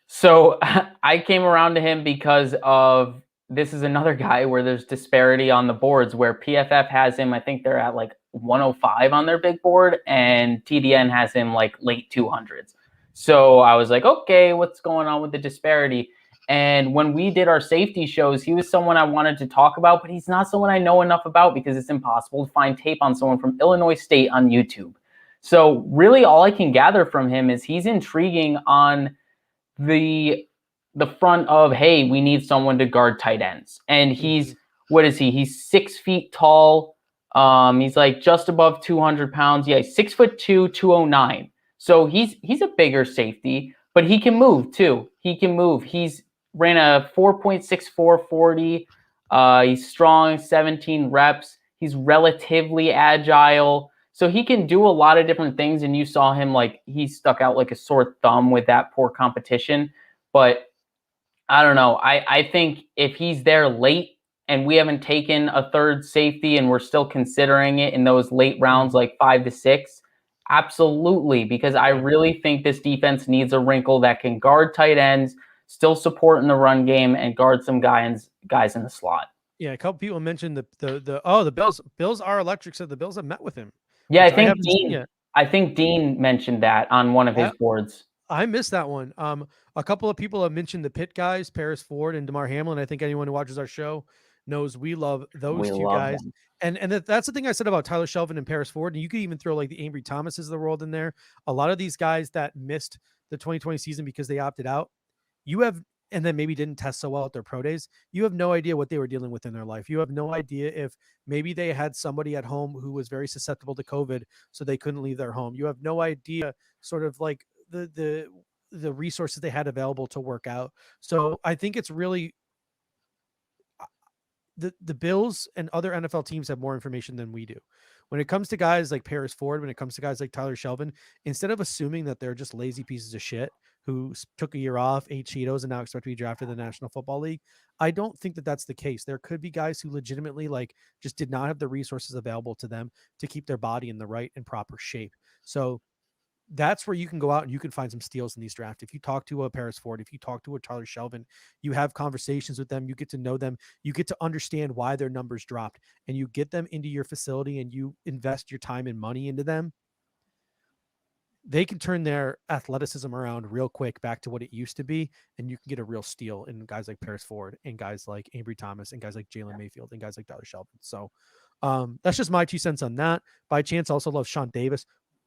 So I came around to him because of this is another guy where there's disparity on the boards where PFF has him, I think they're at like 105 on their big board, and TDN has him like late 200s. So I was like, okay, what's going on with the disparity? And when we did our safety shows, he was someone I wanted to talk about, but he's not someone I know enough about because it's impossible to find tape on someone from Illinois State on YouTube. So really all I can gather from him is he's intriguing on the front of, hey, we need someone to guard tight ends. And he's, what is he? He's 6 feet tall. He's like just above 200 pounds. Yeah, he's 6'2", 209. So he's a bigger safety, but he can move too. He can move. He's ran a 4.64 40. He's strong, 17 reps. He's relatively agile. So he can do a lot of different things. And you saw him, like, he stuck out like a sore thumb with that poor competition. But I don't know. I think if he's there late and we haven't taken a third safety and we're still considering it in those late rounds, like 5 to 6, absolutely. Because I really think this defense needs a wrinkle that can guard tight ends, still support in the run game, and guard some guys in the slot. Yeah, a couple people mentioned the Bills are electric, so the Bills have met with him. Yeah, I think Dean mentioned that on one of his boards. I missed that one. A couple of people have mentioned the Pitt guys, Paris Ford and DeMar Hamlin. I think anyone who watches our show knows we love those two guys. Them. And that's the thing I said about Tyler Shelvin and Paris Ford. And you could even throw like the Ambry Thomases of the world in there. A lot of these guys that missed the 2020 season because they opted out, and then maybe didn't test so well at their pro days. You have no idea what they were dealing with in their life. You have no idea if maybe they had somebody at home who was very susceptible to COVID, so they couldn't leave their home. You have no idea sort of like the resources they had available to work out. So I think it's really the Bills and other NFL teams have more information than we do. When it comes to guys like Paris Ford, when it comes to guys like Tyler Shelvin, instead of assuming that they're just lazy pieces of shit who took a year off, ate Cheetos, and now expect to be drafted in the National Football League, I don't think that that's the case. There could be guys who legitimately like just did not have the resources available to them to keep their body in the right and proper shape. So that's where you can go out and you can find some steals in these drafts. If you talk to a Paris Ford, if you talk to a Tyler Shelvin, you have conversations with them, you get to know them, you get to understand why their numbers dropped, and you get them into your facility and you invest your time and money into them, they can turn their athleticism around real quick back to what it used to be. And you can get a real steal in guys like Paris Ford and guys like Ambry Thomas and guys like Jalen Mayfield and guys like Tyler Shelvin. So that's just my 2 cents on that. By chance, I also love Sean Davis.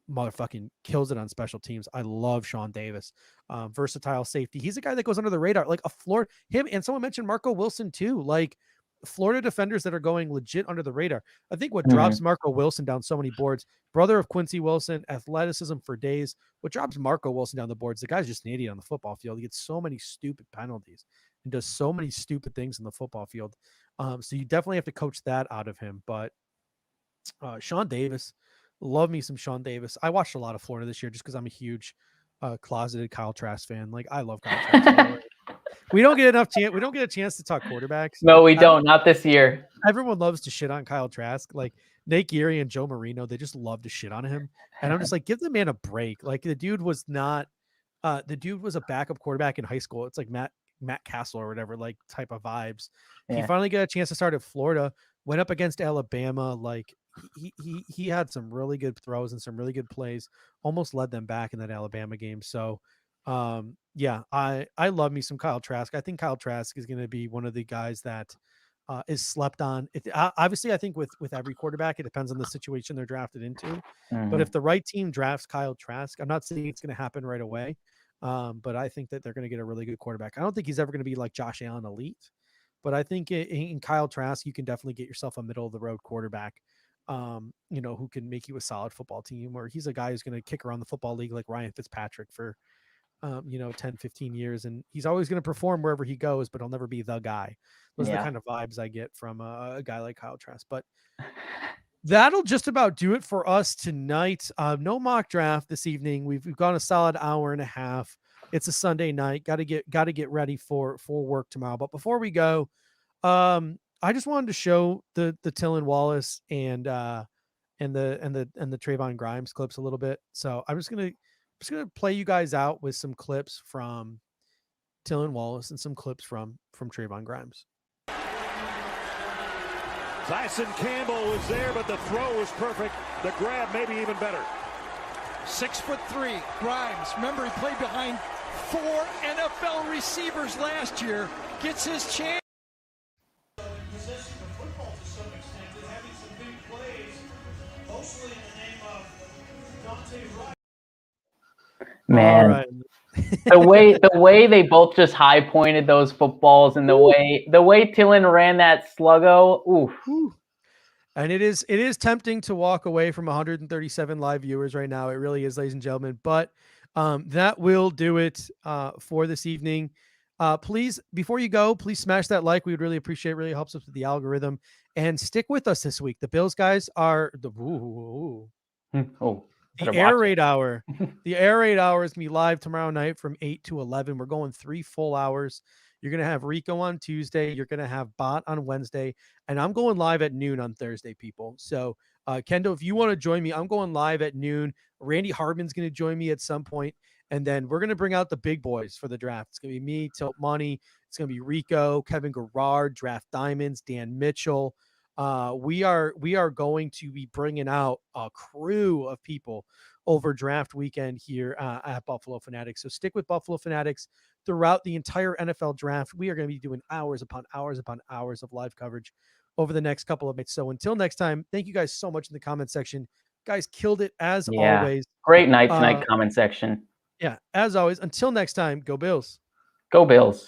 Motherfucking kills it on special teams. I love Sean Davis. Versatile safety. He's a guy that goes under the radar. Like him, and someone mentioned Marco Wilson too. Like Florida defenders that are going legit under the radar. I think what drops Marco Wilson down so many boards, brother of Quincy Wilson, athleticism for days. What drops Marco Wilson down the boards, the guy's just an idiot on the football field. He gets so many stupid penalties and does so many stupid things in the football field. So you definitely have to coach that out of him. But Sean Davis, love me some Sean Davis. I watched a lot of Florida this year just because I'm a huge closeted Kyle Trask fan. Like I love Kyle Trask. We don't get enough chance. We don't get a chance to talk quarterbacks. No, we don't. Not this year. Everyone loves to shit on Kyle Trask. Like Nate Geary and Joe Marino, they just love to shit on him. And I'm just like, give the man a break. Like the dude was not. The dude was a backup quarterback in high school. It's like Matt Castle or whatever, like type of vibes. Yeah. He finally got a chance to start at Florida. Went up against Alabama. Like he had some really good throws and some really good plays. Almost led them back in that Alabama game. So. Yeah, I love me some Kyle Trask. I think Kyle Trask is going to be one of the guys that is slept on. Obviously, I think with every quarterback, it depends on the situation they're drafted into. But if the right team drafts Kyle Trask, I'm not saying it's going to happen right away, but I think that they're going to get a really good quarterback. I don't think he's ever going to be like Josh Allen elite, but I think in Kyle Trask, you can definitely get yourself a middle of the road quarterback, who can make you a solid football team, or he's a guy who's going to kick around the football league like Ryan Fitzpatrick for 10, 15 years. And he's always going to perform wherever he goes, but he'll never be the guy. Those are the kind of vibes I get from a guy like Kyle Trask. But that'll just about do it for us tonight. No mock draft this evening. We've gone a solid hour and a half. It's a Sunday night. Got to get ready for work tomorrow. But before we go, I just wanted to show the Tylan Wallace and and the Trayvon Grimes clips a little bit. So I'm just gonna play you guys out with some clips from Tylan Wallace and some clips from Trayvon Grimes. Tyson Campbell was there, but the throw was perfect. The grab maybe even better. 6'3", Grimes. Remember, he played behind 4 NFL receivers last year. Gets his chance. Possessing the football to some extent and having some big plays, mostly in the name of Dante Wright. Man, All right. the way they both just high pointed those footballs, and the way Tylan ran that sluggo, oof. And it is tempting to walk away from 137 live viewers right now. It really is, ladies and gentlemen. But that will do it for this evening. Please, before you go, please smash that like. We would really appreciate it. Really helps us with the algorithm. And stick with us this week. The Bills guys are the air raid hour. The air raid hour is going to be live tomorrow night from 8 to 11. We're going 3 full hours. You're going to have Rico on Tuesday. You're going to have Bot on Wednesday. And I'm going live at noon on Thursday, people. So, Kendall, if you want to join me, I'm going live at noon. Randy Hardman's going to join me at some point. And then we're going to bring out the big boys for the draft. It's going to be me, Tilt Money. It's going to be Rico, Kevin Garrard, Draft Diamonds, Dan Mitchell. We are going to be bringing out a crew of people over draft weekend here at Buffalo Fanatics. So stick with Buffalo Fanatics throughout the entire NFL draft. We are going to be doing hours upon hours upon hours of live coverage over the next couple of minutes. So until next time, thank you guys so much in the comment section. Guys killed it as always. Great night tonight comment section. Yeah, as always. Until next time, go Bills. Go Bills.